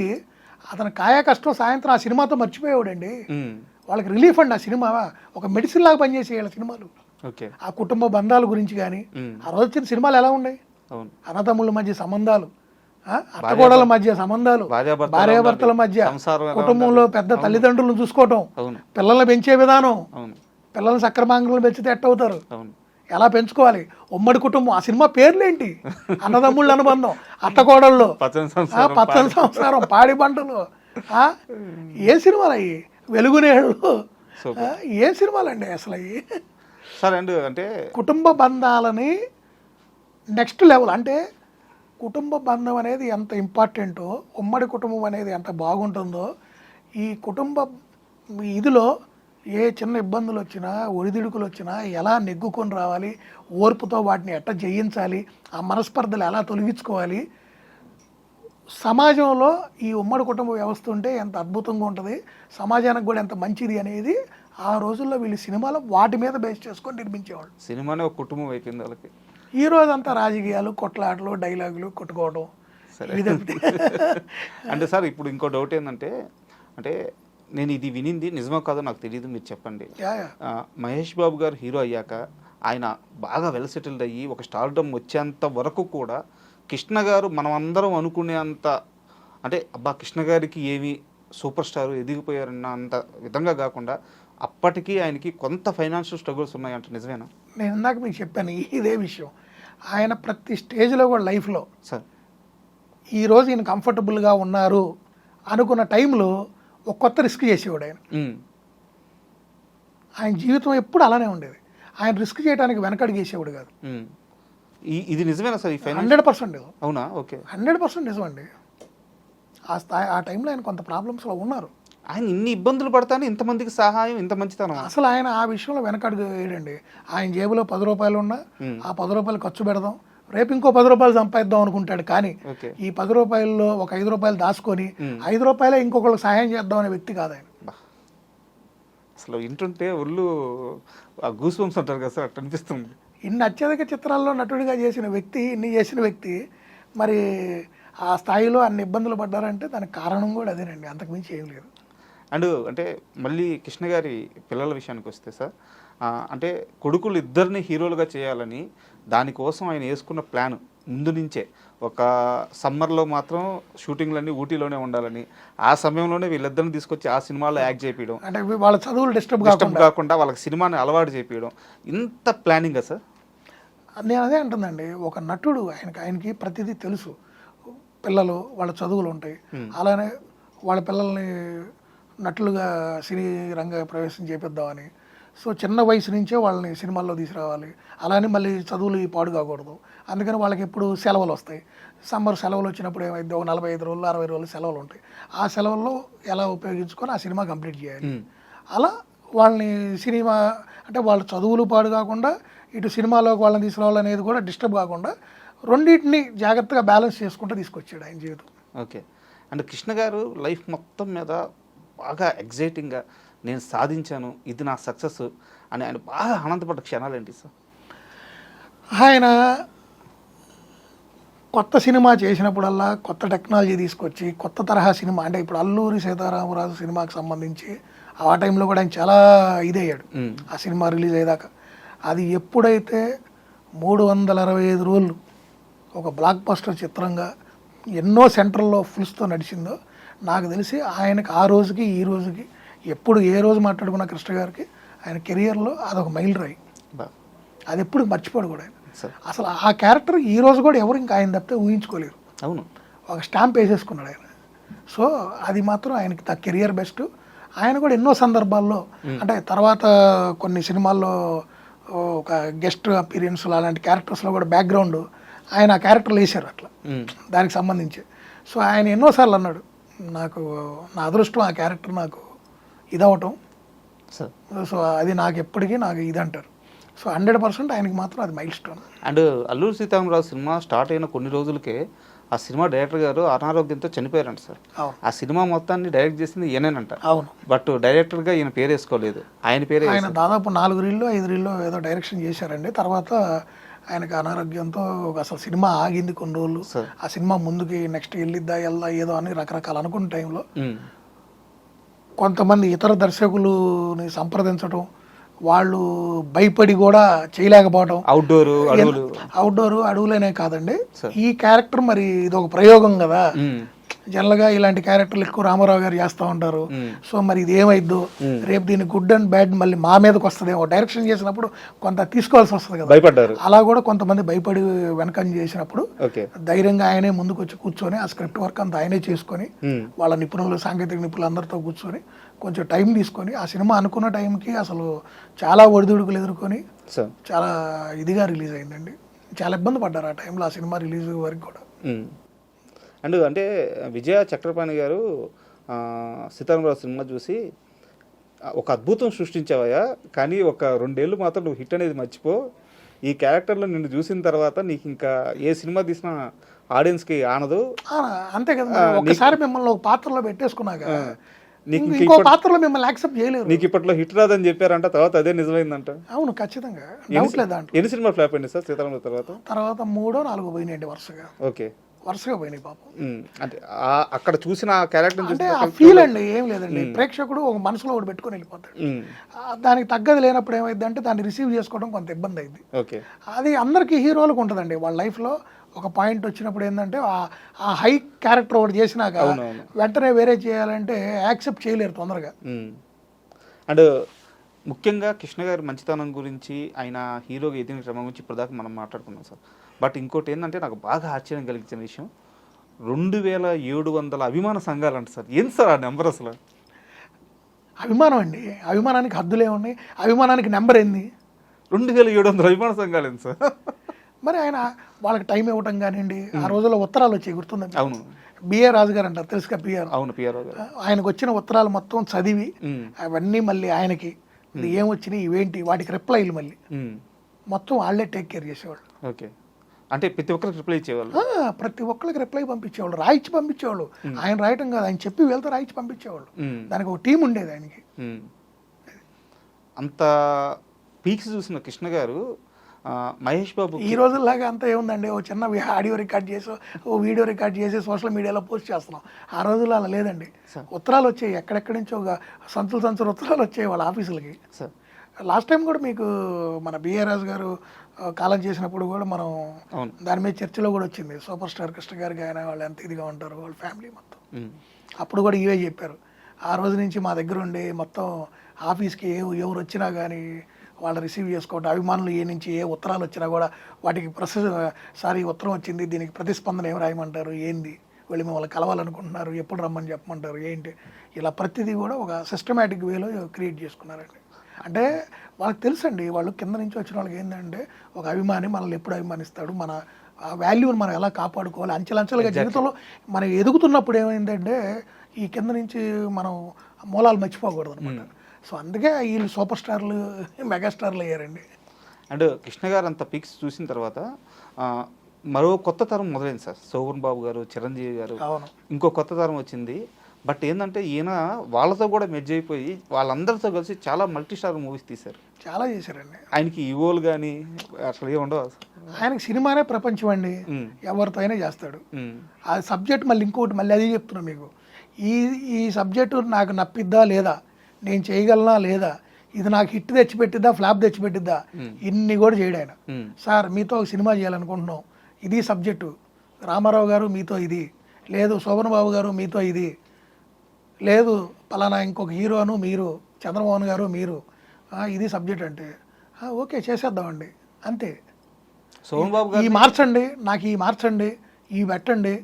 అతను కాయా కష్టం సాయంత్రం ఆ సినిమాతో మర్చిపోయేవాడండి. వాళ్ళకి రిలీఫ్ అండి ఆ సినిమా, ఒక మెడిసిన్ లాగా పనిచేసేయాలి సినిమాలు. ఓకే. ఆ కుటుంబ బంధాల గురించి కానీ ఆ రోజు వచ్చిన సినిమాలు ఎలా ఉన్నాయి, అవును. అన్నదమ్ముల మధ్య సంబంధాలు, అత్తకోడల మధ్య సంబంధాలు, భార్యాభర్తల మధ్య, కుటుంబంలో పెద్ద తల్లిదండ్రులను చూసుకోవటం, అవును. పిల్లల్ని పెంచే విధానం, అవును. పిల్లల్ని సక్రమాంగులను పెంచితే ఎట్టవుతారు, అవును. ఎలా పెంచుకోవాలి, ఉమ్మడి కుటుంబం, ఆ సినిమా పేర్లేంటి, అన్నదమ్ముళ్ళ అనుబంధం, అత్తకోడళ్ళు, పచ్చని సంసారం, పచ్చని సంసారం, పాడి పంటలు, ఏ సినిమాలు అయ్యి, వెలుగునేళ్ళు, ఏ సినిమాలండి అసలు అయ్యి. సరే అండి, అంటే కుటుంబ బంధాలని నెక్స్ట్ లెవెల్, అంటే కుటుంబ బంధం అనేది ఎంత ఇంపార్టెంటో, ఉమ్మడి కుటుంబం అనేది ఎంత బాగుంటుందో, ఈ కుటుంబ ఇదిలో ఏ చిన్న ఇబ్బందులు వచ్చినా ఒడిదుడుకులు వచ్చినా ఎలా నెగ్గుకొని రావాలి, ఓర్పుతో వాటిని ఎట్లా జయించాలి, ఆ మనస్పర్ధలు ఎలా తొలగించుకోవాలి, సమాజంలో ఈ ఉమ్మడి కుటుంబ వ్యవస్థ ఉంటే ఎంత అద్భుతంగా ఉంటుంది, సమాజానికి కూడా ఎంత మంచిది అనేది ఆ రోజుల్లో వీళ్ళు సినిమాలో వాటి మీద బేస్ చేసుకొని నిర్మించేవాళ్ళు. సినిమానే ఒక కుటుంబం అయిపోయింది వాళ్ళకి. ఈ రోజంతా రాజకీయాలు, కొట్లాటలు, డైలాగులు కొట్టుకోవడం. అంటే సార్ ఇప్పుడు ఇంకో డౌట్ ఏంటంటే, అంటే నేను ఇది వినింది నిజమో కాదో నాకు తెలియదు, మీరు చెప్పండి. మహేష్ బాబు గారు హీరో అయ్యాక ఆయన బాగా వెల్ సెటిల్డ్ అయ్యి ఒక స్టార్డమ్ వచ్చేంత వరకు కూడా కృష్ణ గారు మనం అందరం అనుకునేంత, అంటే అబ్బా కృష్ణ గారికి ఏమి సూపర్ స్టార్ ఎదిగిపోయారన్న అంత విధంగా కాకుండా అప్పటికి ఆయనకి కొంత ఫైనాన్షియల్ స్ట్రగుల్స్ ఉన్నాయంట, నిజమేనా? నేను ఇందాక మీకు చెప్పాను ఇదే విషయం. ఆయన ప్రతి స్టేజ్లో కూడా లైఫ్లో సార్ ఈరోజు ఈయన కంఫర్టబుల్గా ఉన్నారు అనుకున్న టైంలో ఒక కొత్త రిస్క్ చేసేవాడు ఆయన. ఆయన జీవితం ఎప్పుడు అలానే ఉండేది. ఆయన రిస్క్ చేయడానికి వెనకడుగు వేసేవాడు కాదు. ఇది నిజమేనా సార్? 100% నిజం. అవునా? ఓకే. 100% నిజం అండి. ఆ టైంలో ఆయన కొంత ప్రాబ్లమ్స్లో ఉన్నారు. ఆయన ఇన్ని ఇబ్బందులు పడతానే ఇంతమందికి సహాయం, ఇంత మంచితనం. అసలు ఆయన ఆ విషయంలో వెనకడుగు వేయడండి. ఆయన జేబులో 10 రూపాయలు ఉన్నా ఆ 10 రూపాయలు ఖర్చు పెడదాం, రేపు ఇంకో 10 రూపాయలు సంపాదిద్దాం అనుకుంటాడు. కానీ ఈ 10 రూపాయల్లో ఒక 5 రూపాయలు దాచుకొని 5 రూపాయలే ఇంకొకరికి సహాయం చేద్దాం అనే వ్యక్తి కాదు ఆయన. అసలు వింటుంటే ఒళ్ళు గూస్ బంప్స్ అంటారు కదా సార్, అట్లా అనిపిస్తుంది. ఇన్ని అత్యధిక చిత్రాల్లో నటుడిగా చేసిన వ్యక్తి, ఇన్ని చేసిన వ్యక్తి మరి ఆ స్థాయిలో అన్ని ఇబ్బందులు పడ్డారంటే దానికి కారణం కూడా అదేనండి, అంతకుమించి ఏం లేదు. అండ్ అంటే మళ్ళీ కృష్ణ గారి పిల్లల విషయానికి వస్తే సార్, అంటే కొడుకులు ఇద్దరిని హీరోలుగా చేయాలని దానికోసం ఆయన వేసుకున్న ప్లాన్ ముందు నుంచే, ఒక సమ్మర్లో మాత్రం షూటింగ్లన్నీ ఊటీలోనే ఉండాలని, ఆ సమయంలోనే వీళ్ళిద్దరిని తీసుకొచ్చి ఆ సినిమాలో యాక్ట్ చేయించడం, అంటే వాళ్ళ చదువులు డిస్టర్బ్ కాకుండా వాళ్ళకి సినిమాని అలవాటు చేయించడం, ఇంత ప్లానింగా సార్? నేను అదే అంటుందండి, ఒక నటుడు ఆయనకి ప్రతిదీ తెలుసు. పిల్లలు వాళ్ళ చదువులు ఉంటాయి, అలానే వాళ్ళ పిల్లల్ని నటులుగా సినీ రంగ ప్రవేశం చేపిద్దామని, సో చిన్న వయసు నుంచే వాళ్ళని సినిమాల్లో తీసుకురావాలి, అలానే మళ్ళీ చదువులు పాడు కాకూడదు. అందుకని వాళ్ళకి ఎప్పుడు సెలవులు వస్తాయి. సమ్మర్ సెలవులు వచ్చినప్పుడు ఏమైంది, ఒక 45 రోజులు 60 రోజులు సెలవులు ఉంటాయి. ఆ సెలవుల్లో ఎలా ఉపయోగించుకొని ఆ సినిమా కంప్లీట్ చేయాలి. అలా వాళ్ళని సినిమా అంటే వాళ్ళ చదువులు పాడు కాకుండా ఇటు సినిమాలోకి వాళ్ళని తీసుకురావాలనేది కూడా డిస్టర్బ్ కాకుండా రెండింటిని జాగ్రత్తగా బ్యాలెన్స్ చేసుకుంటూ తీసుకొచ్చాడు ఆయన జీవితం. ఓకే. అండ్ కృష్ణ గారు లైఫ్ మొత్తం మీద బాగా ఎగ్జైటింగ్గా నేను సాధించాను, ఇది నా సక్సెస్ అని ఆయన బాగా ఆనందపడ్డ క్షణాలు ఏంటి సార్? ఆయన కొత్త సినిమా చేసినప్పుడల్లా కొత్త టెక్నాలజీ తీసుకొచ్చి కొత్త తరహా సినిమా, అంటే ఇప్పుడు అల్లూరి సీతారామరాజు సినిమాకి సంబంధించి ఆ టైంలో కూడా ఆయన చాలా ఇదయ్యాడు ఆ సినిమా రిలీజ్ అయ్యేదాకా. అది ఎప్పుడైతే 365 రోజులు ఒక బ్లాక్ బస్టర్ చిత్రంగా ఎన్నో సెంటర్లో ఫుల్స్తో నడిచిందో నాకు తెలిసి ఆయనకి ఆ రోజుకి ఈ రోజుకి ఎప్పుడు ఏ రోజు మాట్లాడుకున్న కృష్ణ గారికి ఆయన కెరియర్లో అదొక మైల్ రాయి. అది ఎప్పుడు మర్చిపోడు కూడా ఆయన. అసలు ఆ క్యారెక్టర్ ఈ రోజు కూడా ఎవరు ఇంకా ఆయన తప్పితే ఊహించుకోలేరు. అవును, ఒక స్టాంప్ వేసేసుకున్నాడు ఆయన. సో అది మాత్రం ఆయనకి ద కెరియర్ బెస్ట్. ఆయన కూడా ఎన్నో సందర్భాల్లో అంటే తర్వాత కొన్ని సినిమాల్లో ఒక గెస్ట్ అపీరియన్స్ అలాంటి క్యారెక్టర్స్లో కూడా బ్యాక్గ్రౌండ్ ఆయన ఆ క్యారెక్టర్లు వేశారు అట్లా దానికి సంబంధించి. సో ఆయన ఎన్నోసార్లు అన్నాడు, నాకు నా అదృష్టం ఆ క్యారెక్టర్ నాకు ఇదవటం. సో అది నాకు ఎప్పటికీ నాకు ఇది అంటారు. సో 100% ఆయనకి మాత్రం అది mile stone. And Alluri Sitaramaraju cinema start అయిన కొన్ని రోజులకే ఆ సినిమా డైరెక్టర్ గారు అనారోగ్యంతో చనిపోయారంట సార్. ఆ సినిమా మొత్తాన్ని డైరెక్ట్ చేసింది ఈయనేనంట. అవును, బట్ డైరెక్టర్గా ఈయన పేరు వేసుకోలేదు, ఆయన పేరే. ఆయన దాదాపు 4 రీల్లో 5 రీల్లో ఏదో డైరెక్షన్ చేశారండి. తర్వాత ఆయనకు అనారోగ్యంతో అసలు సినిమా ఆగింది కొన్ని రోజులు. ఆ సినిమా ముందుకి నెక్స్ట్ వెళ్ళిద్దా ఏదో అని రకరకాలు అనుకున్న టైంలో కొంతమంది ఇతర దర్శకులని సంప్రదించడం, వాళ్ళు భయపడి కూడా చేయలేకపోవడం. అవుట్డోర్ అడవులనే కాదండి, ఈ క్యారెక్టర్ మరి ఇది ఒక ప్రయోగం కదా. జనరల్గా ఇలాంటి క్యారెక్టర్లు ఎక్కువ రామారావు గారు చేస్తూ ఉంటారు. సో మరి ఇది ఏమైద్దో, రేపు దీన్ని గుడ్ అండ్ బ్యాడ్ మళ్ళీ మా మీదకి వస్తుందేమో. డైరెక్షన్ చేసినప్పుడు కొంత తీసుకోవాల్సి వస్తుంది కదా, భయపడ్డారు. అలా కూడా కొంతమంది భయపడి వెనకం చేసినప్పుడు ధైర్యంగా ఆయనే ముందుకు వచ్చి కూర్చొని ఆ స్క్రిప్ట్ వర్క్ అంతా ఆయనే చేసుకొని వాళ్ళ నిపుణులు, సాంకేతిక నిపుణులు అందరితో కూర్చొని కొంచెం టైం తీసుకొని ఆ సినిమా అనుకున్న టైంకి అసలు చాలా ఒడిదుడుకులు ఎదుర్కొని చాలా ఇదిగా రిలీజ్ అయిందండి. చాలా ఇబ్బంది పడ్డారు ఆ టైంలో ఆ సినిమా రిలీజ్ వరకు కూడా. అండ్ అంటే విజయ చక్రపాణి గారు సీతారామరాజు సినిమా చూసి ఒక అద్భుతం సృష్టించావయ్యా, కానీ ఒక 2 ఏళ్ళు మాత్రం నువ్వు హిట్ అనేది మర్చిపో, ఈ క్యారెక్టర్లో నిన్ను చూసిన తర్వాత నీకు ఇంకా ఏ సినిమా తీసినా ఆడియన్స్కి ఆనదు. అంతే కదా, ఒకసారి మిమ్మల్ని ఒక పాత్రలో పెట్టేసుకున్నాక ఇంకో పాత్రలో మిమ్మల్ని యాక్సెప్ట్ చేయలేరు. నీకు ఇప్పట్లో హిట్ రాదని చెప్పారంట, తర్వాత అదే నిజమైందంట. అవును, ఖచ్చితంగా డౌట్ లేదు. ఎన్ని సినిమా ఫ్లాప్ అయింది సార్ సీతారామరాజు తర్వాత? 3-4 పోయినాయండి వరుసగా. ఓకే, వరుసగా పోయినాయి పాపం. అంటే అక్కడ చూసిన క్యారెక్టర్ అంటే ఆ ఫీల్ అండి ఏం లేదండి. ప్రేక్షకుడు ఒక మనసులో ఒకటి పెట్టుకొని వెళ్ళిపోతాడు. దానికి తగ్గది లేనప్పుడు ఏమైంది అంటే దాన్ని రిసీవ్ చేసుకోవడం కొంత ఇబ్బంది అయింది. అది అందరికీ హీరోలకు ఉంటుందండి. వాళ్ళ లైఫ్లో ఒక పాయింట్ వచ్చినప్పుడు ఏంటంటే ఆ హై క్యారెక్టర్ ఒకటి చేసినాక వెంటనే వేరే చేయాలంటే యాక్సెప్ట్ చేయలేరు తొందరగా. అండ్ ముఖ్యంగా కృష్ణ గారి మంచితనం గురించి, ఆయన హీరోగా ఎదిగిన క్రమం గురించి ఇప్పటిదాకా మనం మాట్లాడుకున్నాం సార్. బట్ ఇంకోటి ఏంటంటే నాకు బాగా ఆశ్చర్యం కలిగించిన విషయం, 2700 అభిమాన సంఘాలు అంట సార్. ఏంటి సార్ ఆ నెంబర్ అసలు? అభిమానం అండి, అభిమానానికి హద్దులే ఉన్నాయి. అభిమానానికి నెంబర్ ఏంది? 2700 అభిమాన సంఘాలు ఏంటి సార్? మరి ఆయన వాళ్ళకి టైం ఇవ్వటం కానివ్వండి. ఆ రోజుల్లో ఉత్తరాలు వచ్చాయి, గుర్తుందండి. అవును, బిఆర్ రాజు గారు అంటారు, తెలుసుగా పిఆర్. అవును, పిఆర్. ఆయనకు వచ్చిన ఉత్తరాలు మొత్తం చదివి అవన్నీ మళ్ళీ ఆయనకి ఏమొచ్చినాయి ఇవేంటి వాటికి రిప్లైలు మళ్ళీ మొత్తం వాళ్ళే టేక్ కేర్ చేసేవాళ్ళు. ఓకే, అంటే ప్రతి ఒక్కరికి రిప్లై ఇచ్చేవాళ్ళు. ప్రతి ఒక్కరికి రిప్లై పంపించేవాళ్ళు, రాయించి పంపించేవాళ్ళు. ఆయన రాయటం కాదు, ఆయన చెప్పి వెళ్తే రాయించి పంపించేవాళ్ళు. దానికి ఒక టీం ఉండేది ఆయనకి. అంత పీక్స్ చూసిన కృష్ణ గారు మహేష్ బాబు ఈ రోజుల్లాగా అంతా ఏముందండి, ఓ చిన్న ఆడియో రికార్డ్ చేసి ఓ వీడియో రికార్డ్ చేసి సోషల్ మీడియాలో పోస్ట్ చేస్తున్నాం. ఆ రోజుల్లో అలా లేదండి. ఉత్తరాలు వచ్చాయి, ఎక్కడెక్కడి నుంచో ఒక సంచులు ఉత్తరాలు వచ్చాయి వాళ్ళ ఆఫీసులకి. లాస్ట్ టైం కూడా మీకు మన బిఆర్ రాజు గారు కాలం చేసినప్పుడు కూడా మనం దాని మీద చర్చలో కూడా వచ్చింది. సూపర్ స్టార్ కృష్ణ గారికి ఆయన వాళ్ళు ఎంత ఇదిగా ఉంటారు వాళ్ళ ఫ్యామిలీ మొత్తం. అప్పుడు కూడా ఇవే చెప్పారు. ఆ రోజు నుంచి మా దగ్గర ఉండి మొత్తం ఆఫీస్కి ఎవరు వచ్చినా కానీ వాళ్ళు రిసీవ్ చేసుకోవడం, అభిమానులు ఏ నుంచి ఏ ఉత్తరాలు వచ్చినా కూడా వాటికి సారీ ఉత్తరం వచ్చింది, దీనికి ప్రతిస్పందన ఏమి రాయమంటారు, ఏంది, వీళ్ళు మిమ్మల్ని కలవాలనుకుంటున్నారు, ఎప్పుడు రమ్మని చెప్పమంటారు, ఏంటి, ఇలా ప్రతిదీ కూడా ఒక సిస్టమేటిక్ వేలో క్రియేట్ చేసుకున్నారండి. అంటే వాళ్ళకి తెలుసండి, వాళ్ళు కింద నుంచి వచ్చిన వాళ్ళకి ఏంటంటే ఒక అభిమాని మనల్ని ఎప్పుడు అభిమానిస్తాడు, మన ఆ వాల్యూని మనం ఎలా కాపాడుకోవాలి, అంచెలంచెలుగా జీవితంలో మనం ఎదుగుతున్నప్పుడు ఏమైందంటే ఈ కింద నుంచి మనం మూలాలు మర్చిపోకూడదు అనమాట. సో అందుకే వీళ్ళు సూపర్ స్టార్లు మెగాస్టార్లు అయ్యారండి. అండ్ కృష్ణ గారు అంత పిక్స్ చూసిన తర్వాత మరో కొత్త తరం మొదలైంది సార్. శోభన్ బాబు గారు, చిరంజీవి గారు, అవును. ఇంకో కొత్త తరం వచ్చింది. బట్ ఏంటంటే ఈయన వాళ్ళతో కూడా మెర్జ్ అయిపోయి వాళ్ళందరితో కలిసి చాలా మల్టీ స్టార్ మూవీస్ తీశారు. చాలా చేశారండి. ఆయనకి ఈవోలు కానీ అట్లా ఏమి ఉండవు. ఆయనకి సినిమానే ప్రపంచం అండి. ఎవరితో అయినా చేస్తాడు. ఆ సబ్జెక్ట్ మళ్ళీ ఇంకోటి మళ్ళీ అదే చెప్తున్నా మీకు. ఈ సబ్జెక్టు నాకు నప్పిద్దా లేదా, నేను చేయగలనా లేదా, ఇది నాకు హిట్ తెచ్చిపెట్టిద్దా ఫ్లాప్ తెచ్చిపెట్టిద్దా, ఇన్ని కూడా చేయడు ఆయన. సార్ మీతో ఒక సినిమా చేయాలనుకుంటున్నాం, ఇది సబ్జెక్టు, రామారావు గారు మీతో ఇది, లేదు శోభన్ బాబు గారు మీతో ఇది, లేదు పలానా ఇంకొక హీరోను మీరు, చంద్రమోహన్ గారు మీరు, ఇది సబ్జెక్ట్ అంటే ఓకే చేసేద్దామండి అంతే. శోభన్ బాబు గారు ఈ మార్చండి, నాకు ఈ మార్చండి, ఈ పెట్టండి,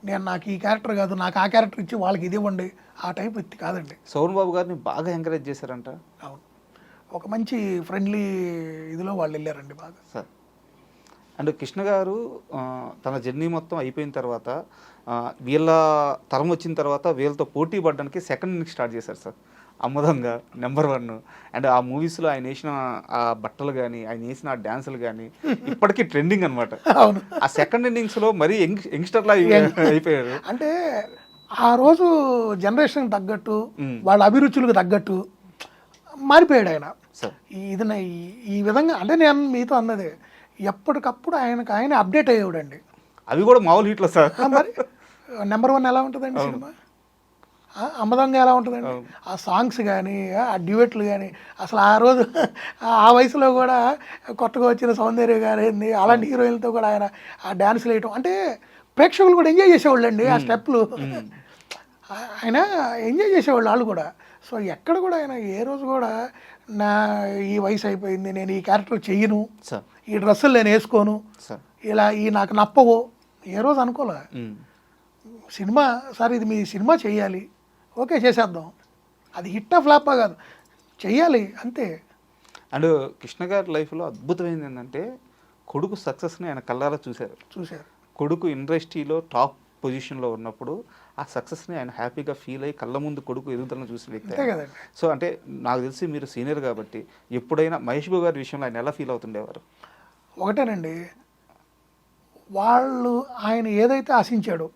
నేను నాకు ఈ క్యారెక్టర్ కాదు నాకు ఆ క్యారెక్టర్ ఇచ్చి వాళ్ళకి ఇది ఇవ్వండి, ఆ టైప్ వ్యక్తి కాదండి. శోభన్ బాబు గారిని బాగా ఎంకరేజ్ చేశారంట. అవును, ఒక మంచి ఫ్రెండ్లీ ఇదిలో వాళ్ళు వెళ్ళారండి బాగా సార్. అండ్ కృష్ణ గారు తన జర్నీ మొత్తం అయిపోయిన తర్వాత వీళ్ళ తరం వచ్చిన తర్వాత వీళ్ళతో పోటీ పడడానికి సెకండ్ ఇన్నింగ్స్ స్టార్ట్ చేశారు సార్. అమ్మదంగా నెంబర్ 1. అండ్ ఆ మూవీస్లో ఆయన వేసిన ఆ బట్టలు కానీ ఆయన వేసిన ఆ డ్యాన్సులు కానీ ఇప్పటికీ ట్రెండింగ్ అనమాట. అవును, ఆ సెకండ్ ఇన్నింగ్స్లో మరీ యంగ్స్టర్లా అయిపోయారు. అంటే ఆ రోజు జనరేషన్ తగ్గట్టు వాళ్ళ అభిరుచులకు తగ్గట్టు మారిపోయాడు ఆయన. ఇది ఈ విధంగా అంటే నేను మీతో అన్నదే ఎప్పటికప్పుడు ఆయన అప్డేట్ అయ్యేవాడండి. అవి కూడా మామూలు హిట్లో సార్. మరి నెంబర్ 1 ఎలా ఉంటుందండి సినిమా, అమ్మదంగా ఎలా ఉంటుందండి, ఆ సాంగ్స్ కానీ ఆ డ్యూయెట్లు కానీ అసలు ఆ రోజు ఆ వయసులో కూడా కొత్తగా వచ్చిన సౌందర్య గారు ఏంది అలాంటి హీరోయిన్లతో కూడా ఆయన ఆ డ్యాన్స్లు వేయటం అంటే ప్రేక్షకులు కూడా ఎంజాయ్ చేసేవాళ్ళు అండి. ఆ స్టెప్లు ఆయన ఎంజాయ్ చేసేవాళ్ళు వాళ్ళు కూడా. సో ఎక్కడ కూడా ఆయన ఏ రోజు కూడా నా ఈ వయసు అయిపోయింది నేను ఈ క్యారెక్టర్ చెయ్యను, ఈ డ్రెస్సులు నేను వేసుకోను, ఇలా ఈ నాకు నప్పవు ఏ రోజు అనుకోలే. సినిమా సార్ ఇది మీ సినిమా చెయ్యాలి, ఓకే చేసేద్దాం, అది హిట్టా ఫ్లాపా కాదు చెయ్యాలి అంతే. అండ్ కృష్ణ గారి లైఫ్లో అద్భుతమైనది ఏంటంటే కొడుకు సక్సెస్ని ఆయన కళ్ళారా చూశారు. కొడుకు ఇండస్ట్రీలో టాప్ పొజిషన్లో ఉన్నప్పుడు ఆ సక్సెస్ని ఆయన హ్యాపీగా ఫీల్ అయ్యి కళ్ళ ముందు కొడుకు ఎదుగుదలను చూసిన వ్యక్తి. సో అంటే నాకు తెలిసి మీరు సీనియర్ కాబట్టి ఎప్పుడైనా మహేష్ బాబు గారి విషయంలో ఆయన ఎలా ఫీల్ అవుతుండేవారు? ఒకటేనండి, వాళ్ళు ఆయన ఏదైతే ఆశించాడో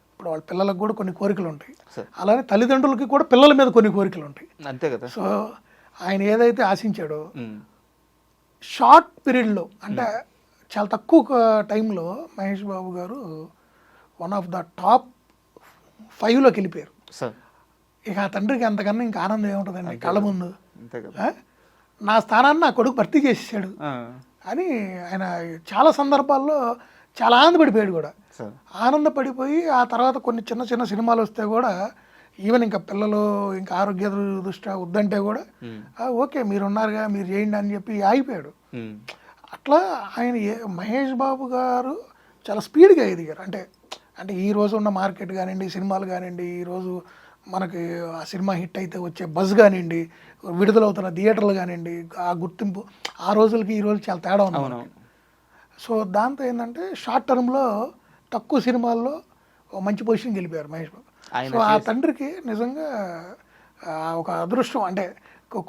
ఇప్పుడు వాళ్ళ పిల్లలకు కూడా కొన్ని కోరికలు ఉంటాయి, అలానే తల్లిదండ్రులకి కూడా పిల్లల మీద కొన్ని కోరికలు ఉంటాయి, అంతే కదా. సో ఆయన ఏదైతే ఆశించాడో షార్ట్ పీరియడ్లో అంటే చాలా తక్కువ టైంలో మహేష్ బాబు గారు 1 ఆఫ్ ద టాప్ 5లోకి వెళ్ళిపోయారు. ఇక ఆ తండ్రికి అంతకన్నా ఇంకా ఆనందం ఏముంటుందండి కళ్ళ ముందు. నా స్థానాన్ని నా కొడుకు భర్తీ చేసేసాడు అని ఆయన చాలా సందర్భాల్లో చాలా ఆనందపడిపోయాడు కూడా. ఆనందపడిపోయి ఆ తర్వాత కొన్ని చిన్న చిన్న సినిమాలు వస్తే కూడా ఈవెన్ ఇంకా పిల్లలు ఇంకా ఆరోగ్య దృష్ట్యా వద్దంటే కూడా ఓకే మీరు ఉన్నారుగా మీరు చేయండి అని చెప్పి ఆగిపోయాడు. అట్లా ఆయన మహేష్ బాబు గారు చాలా స్పీడ్గా ఎదిగారు. అంటే ఈ రోజు ఉన్న మార్కెట్ కానివ్వండి, సినిమాలు కానివ్వండి, ఈరోజు మనకి ఆ సినిమా హిట్ అయితే వచ్చే బజ్ కానివ్వండి, విడుదలవుతున్న థియేటర్లు కానివ్వండి, ఆ గుర్తింపు ఆ రోజులకి ఈ రోజు చాలా తేడా ఉంది. సో దాంతో ఏంటంటే షార్ట్ టర్మ్లో తక్కువ సినిమాల్లో మంచి పొజిషన్కి వెళ్ళిపోయారు మహేష్ బాబు. సో ఆ తండ్రికి నిజంగా ఒక అదృష్టం, అంటే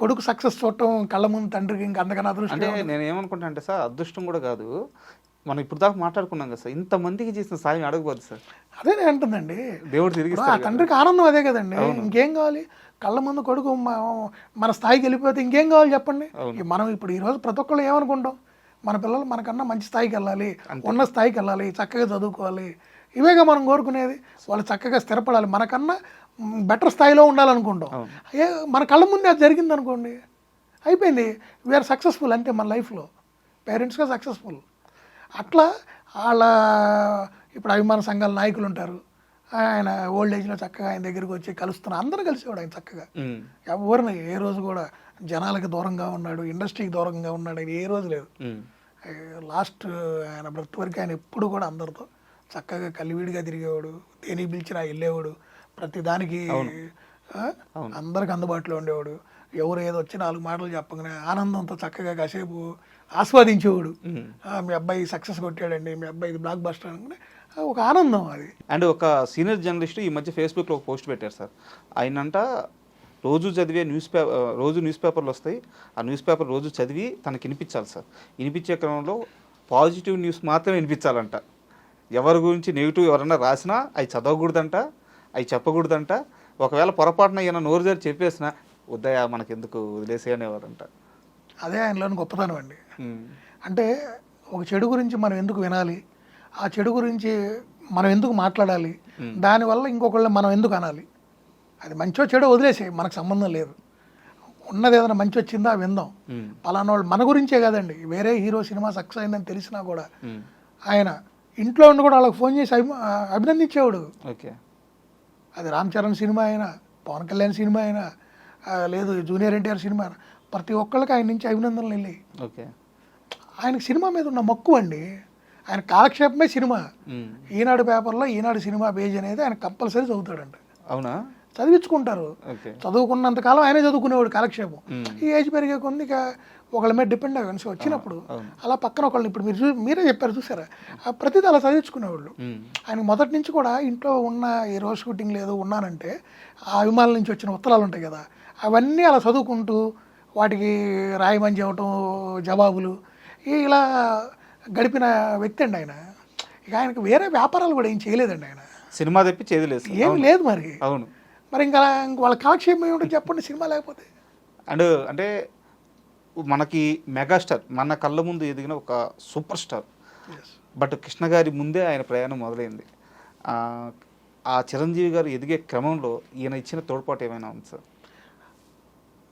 కొడుకు సక్సెస్ చూడటం కళ్ళ ముందు తండ్రికి ఇంకా అంతకన్నా అదృష్టం. అంటే నేను ఏమనుకుంటా అంటే సార్ అదృష్టం కూడా కాదు, మనం ఇప్పుడు దాకా మాట్లాడుకున్నాం కదా సార్, ఇంతమందికి చేసిన సాయం అడగబోదు సార్. అదే నేను అంటుందండి, దేవుడు తిరిగి ఆ తండ్రికి ఆనందం అదే కదండి. ఇంకేం కావాలి, కళ్ళ ముందు కొడుకు మన స్థాయికి వెళ్ళిపోతే ఇంకేం కావాలి చెప్పండి. మనం ఇప్పుడు ఈరోజు ప్రతి ఒక్కళ్ళు ఏమనుకుంటాం, మన పిల్లలు మనకన్నా మంచి స్థాయికి వెళ్ళాలి, ఉన్న స్థాయికి వెళ్ళాలి, చక్కగా చదువుకోవాలి, ఇవేగా మనం కోరుకునేది. వాళ్ళు చక్కగా స్థిరపడాలి, మనకన్నా బెటర్ స్థాయిలో ఉండాలనుకుంటాం. మన కళ్ళ ముందే అది జరిగింది అనుకోండి, అయిపోయింది, వీఆర్ సక్సెస్ఫుల్ అంతే మన లైఫ్లో, పేరెంట్స్గా సక్సెస్ఫుల్. అట్లా వాళ్ళ ఇప్పుడు అభిమాన సంఘాల నాయకులు ఉంటారు, ఆయన ఓల్డ్ ఏజ్లో చక్కగా ఆయన దగ్గరికి వచ్చి కలుస్తున్నారు, అందరూ కలిసేవాడు ఆయన చక్కగా. ఎవరిని ఏ రోజు కూడా జనాలకి దూరంగా ఉన్నాడు, ఇండస్ట్రీకి దూరంగా ఉన్నాడు ఆయన ఏ రోజు లేదు. లాస్ట్ ఆయన బ్రత్ వరకు ఆయన ఎప్పుడు కూడా అందరితో చక్కగా కలివిడిగా తిరిగేవాడు, దేనికి పిలిచినా వెళ్ళేవాడు, ప్రతి దానికి అందరికి అందుబాటులో ఉండేవాడు. ఎవరు ఏదో వచ్చి 4 మాటలు చెప్పగానే ఆనందంతో చక్కగా కాసేపు ఆస్వాదించేవాడు. మీ అబ్బాయి సక్సెస్ కొట్టాడండి, మీ అబ్బాయి ఇది బ్లాక్ బస్టర్ అనుకునే ఒక ఆనందం అది. అండ్ ఒక సీనియర్ జర్నలిస్ట్ ఈ మధ్య ఫేస్బుక్లో ఒక పోస్ట్ పెట్టారు సార్. ఆయనంట రోజు చదివే న్యూస్ పేపర్లు వస్తాయి, ఆ న్యూస్ పేపర్ రోజు చదివి తనకి వినిపించాలి సార్. వినిపించే క్రమంలో పాజిటివ్ న్యూస్ మాత్రమే వినిపించాలంట. ఎవరి గురించి నెగిటివ్ ఎవరన్నా రాసినా అవి చదవకూడదంట, అవి చెప్పకూడదంట. ఒకవేళ పొరపాటున ఈయన నోరు జారి చెప్పేసినా ఉదయ మనకెందుకు వదిలేసి అనేవారంట. అదే ఆయనలోని గొప్పతనం అండి. అంటే ఒక చెడు గురించి మనం ఎందుకు వినాలి, ఆ చెడు గురించి మనం ఎందుకు మాట్లాడాలి, దానివల్ల ఇంకొకళ్ళని మనం ఎందుకు అనాలి? అది మంచో చెడో వదిలేసే, మనకు సంబంధం లేదు. ఉన్నది ఏదైనా మంచి వచ్చిందా విందాం. పలానా వాళ్ళు మన గురించే కదండి, వేరే హీరో సినిమా సక్సెస్ అయిందని తెలిసినా కూడా ఆయన ఇంట్లో ఉండి కూడా వాళ్ళకి ఫోన్ చేసి అభినందించేవాడు. ఓకే, అది రామ్ చరణ్ సినిమా అయినా, పవన్ కళ్యాణ్ సినిమా అయినా, లేదు జూనియర్ ఎన్టీఆర్ సినిమా అయినా, ప్రతి ఒక్కళ్ళకి ఆయన నుంచి అభినందనలు వెళ్ళాయి. ఓకే, ఆయనకి సినిమా మీద ఉన్న మక్కువ అండి. ఆయన కాలక్షేపమే సినిమా. ఈనాడు పేపర్లో ఈనాడు సినిమా పేజ్ అనేది ఆయన కంపల్సరీ చదువుతాడంట. అవునా? చదివించుకుంటారు. చదువుకున్నంతకాలం ఆయనే చదువుకునేవాడు కాలక్షేపం. ఈ ఏజ్ పెరిగే కొన్ని ఇక ఒకళ్ళ మీద డిపెండ్ అవ్వని వచ్చినప్పుడు అలా పక్కన ఒకళ్ళని, ఇప్పుడు మీరే చెప్పారు చూసారా, ప్రతిదీ అలా చదివించుకునేవాళ్ళు. ఆయన మొదటి నుంచి కూడా ఇంట్లో ఉన్న ఈ రోజు షూటింగ్ లేదు ఉన్నానంటే ఆ అభిమానుల నుంచి వచ్చిన ఉత్తరాలు ఉంటాయి కదా, అవన్నీ అలా చదువుకుంటూ వాటికి రాయమని చెప్పటం, జవాబులు ఇలా గడిపిన వ్యక్తి అండి ఆయన. ఇక ఆయనకు వేరే వ్యాపారాలు కూడా ఏం చేయలేదండి ఆయన. సినిమా తెప్పి చేయలేదు, ఏం లేదు మరి. అవును, మరి ఇంకా వాళ్ళ కాలక్షేపం ఏమిటో చెప్పండి సినిమా లేకపోతే. అండ్ అంటే మనకి మెగాస్టార్ మన కళ్ళ ముందు ఎదిగిన ఒక సూపర్ స్టార్. బట్ కృష్ణ గారి ముందే ఆయన ప్రయాణం మొదలైంది. ఆ చిరంజీవి గారు ఎదిగే క్రమంలో ఈయన ఇచ్చిన తోడ్పాటు ఏమైనా ఉంది సార్?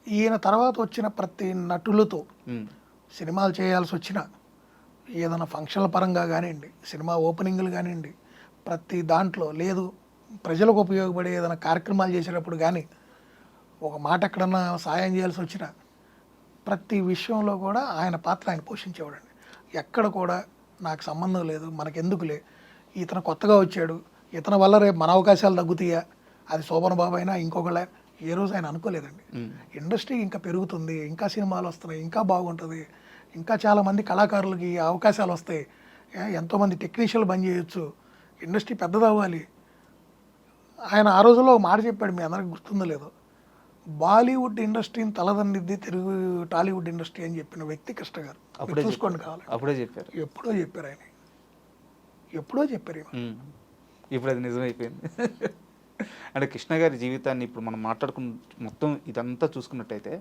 ఈయన తర్వాత వచ్చిన ప్రతి నటులతో సినిమాలు చేయాల్సి వచ్చిన, ఏదైనా ఫంక్షన్ల పరంగా కానివ్వండి, సినిమా ఓపెనింగ్లు కానివ్వండి, ప్రతి దాంట్లో లేదు ప్రజలకు ఉపయోగపడే ఏదైనా కార్యక్రమాలు చేసేటప్పుడు కానీ, ఒక మాట ఎక్కడన్నా సాయం చేయాల్సి వచ్చిన ప్రతి విషయంలో కూడా ఆయన పాత్ర ఆయన పోషించేవాడండి. ఎక్కడ కూడా నాకు సంబంధం లేదు, మనకెందుకులే, ఇతను కొత్తగా వచ్చాడు, ఇతని వల్ల రేపు మన అవకాశాలు తగ్గుతాయా, అది శోభన్ బాబు అయినా ఇంకొకళ్ళ, ఏ రోజు ఆయన అనుకోలేదండి. ఇండస్ట్రీ ఇంకా పెరుగుతుంది, ఇంకా సినిమాలు వస్తున్నాయి, ఇంకా బాగుంటుంది, ఇంకా చాలామంది కళాకారులకి అవకాశాలు వస్తాయి, ఎంతోమంది టెక్నీషియన్లు బంద్ చేయొచ్చు, ఇండస్ట్రీ పెద్దదవ్వాలి. ఆయన ఆ రోజుల్లో ఒక మాట చెప్పాడు, మీ అందరికి గుర్తుందో లేదో, బాలీవుడ్ ఇండస్ట్రీని తలదన్నిద్ది తెలుగు టాలీవుడ్ ఇండస్ట్రీ అని చెప్పిన వ్యక్తి కృష్ణ గారు. చూసుకోండి కావాలి, అప్పుడే చెప్పారు, ఎప్పుడో చెప్పారు ఆయన, ఎప్పుడో చెప్పారు. ఇప్పుడు అది నిజమైపోయింది. అంటే కృష్ణ గారి జీవితాన్ని ఇప్పుడు మనం మాట్లాడుకున్న మొత్తం ఇదంతా చూసుకున్నట్టయితే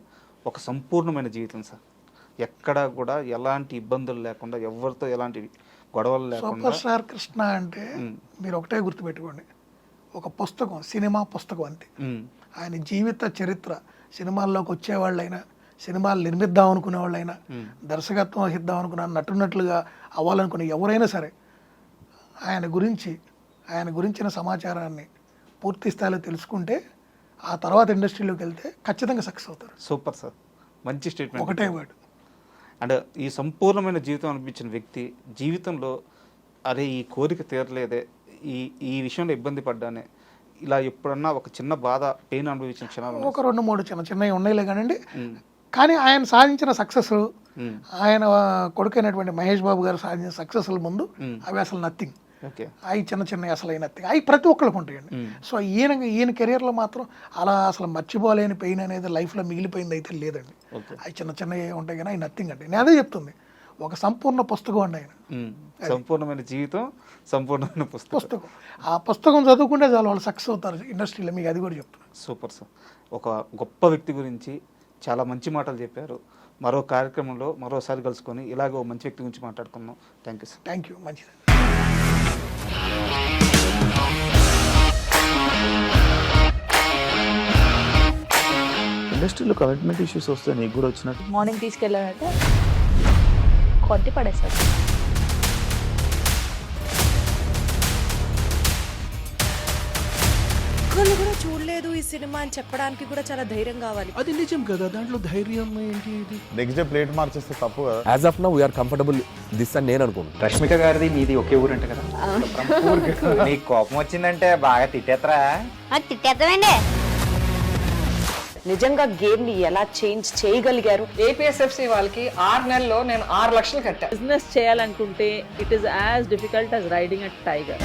ఒక సంపూర్ణమైన జీవితం సార్. ఎక్కడ కూడా ఎలాంటి ఇబ్బందులు లేకుండా, ఎవరితో ఎలాంటి గొడవలు లేకుండా. సూపర్ స్టార్ కృష్ణ అంటే మీరు ఒకటే గుర్తుపెట్టుకోండి, ఒక పుస్తకం, సినిమా పుస్తకం అంతే. ఆయన జీవిత చరిత్ర, సినిమాల్లోకి వచ్చేవాళ్ళైనా, సినిమాలు నిర్మిద్దాం అనుకునే వాళ్ళైనా, దర్శకత్వం వహిద్దాం అనుకున్న, నటున్నట్లుగా అవ్వాలనుకునే ఎవరైనా సరే ఆయన గురించిన సమాచారాన్ని పూర్తి స్థాయిలో తెలుసుకుంటే ఆ తర్వాత ఇండస్ట్రీలోకి వెళ్తే ఖచ్చితంగా సక్సెస్ అవుతారు. సూపర్ సార్, మంచి స్టేట్మెంట్. ఒకటే వర్డ్. అండ్ ఈ సంపూర్ణమైన జీవితం అనిపించిన వ్యక్తి జీవితంలో అరే ఈ కోరిక తీరలేదే, ఈ విషయంలో ఇబ్బంది పడ్డానే, ఇలా ఎప్పుడన్నా ఒక చిన్న బాధ, పెయిన్ అనుభవించిన క్షణాలు ఒక 2-3 చిన్నవి ఉన్నాయిలే కానండి. కానీ ఆయన సాధించిన సక్సెస్, ఆయన కొడుకైనటువంటి మహేష్ బాబు గారు సాధించిన సక్సెస్ల ముందు అవి అసలు నథింగ్. అవి చిన్న అసలు నథింగ్. అవి ప్రతి ఒక్కరికి ఉంటాయండి. సో ఈయన కెరియర్లో మాత్రం అలా అసలు మర్చిపోలేని పెయిన్ అనేది లైఫ్లో మిగిలిపోయింది అయితే లేదండి. అవి చిన్నవి ఉంటాయి కానీ అవి నథింగ్ అండి. నేను అదే చెప్తుంది, ఒక సంపూర్ణ పుస్తకం అండి ఆయన. సంపూర్ణమైన జీవితం, సంపూర్ణమైన పుస్తకం. ఆ పుస్తకం చదువుకుంటే చాలు వాళ్ళు సక్సెస్ అవుతారు ఇండస్ట్రీలో, మీకు అది కూడా చెప్తున్నాను. సూపర్ సార్, ఒక గొప్ప వ్యక్తి గురించి చాలా మంచి మాటలు చెప్పారు. మరో కార్యక్రమంలో మరోసారి కలుసుకొని ఇలాగ మంచి వ్యక్తి గురించి మాట్లాడుకుందాం. Thank you sir. Thank you. మంచిది. ఇండస్ట్రీలో కమిట్మెంట్ ఇష్యూస్ వస్తే నీకు కూడా వచ్చినట్టు? మార్నింగ్ తీసుకెళ్ళానంటే కొట్టి పడేసాడు. ఒక్కళ్ళు కూడా చూడలేదు ఈ సినిమా అని చెప్పడానికి కూడా చాలా ధైర్యం కావాలి. అది నిజం కదా, దాంట్లో ధైర్యం ఏంటి? నెక్స్ట్ డే ప్లేట్ మార్చేస్తే తప్పు కదా. As of now we're comfortable this అని నేను అనుకుంటున్నాను. రష్మిక గారిది మీది ఒకే ఊరు అంట కదా? నీకు కోపం వచ్చిందంటే బాగా తిట్టేత్తరా? తిట్టేద్దామండి. నిజంగా గేమ్ ని ఎలా చేంజ్ చేయగలిగారు? ఏపీఎస్ఎఫ్సి వాళ్ళకి 6 నెలల్లో నేను 6 లక్షలు కట్టా. బిజినెస్ చేయాలనుకుంటే it is as difficult as riding a tiger.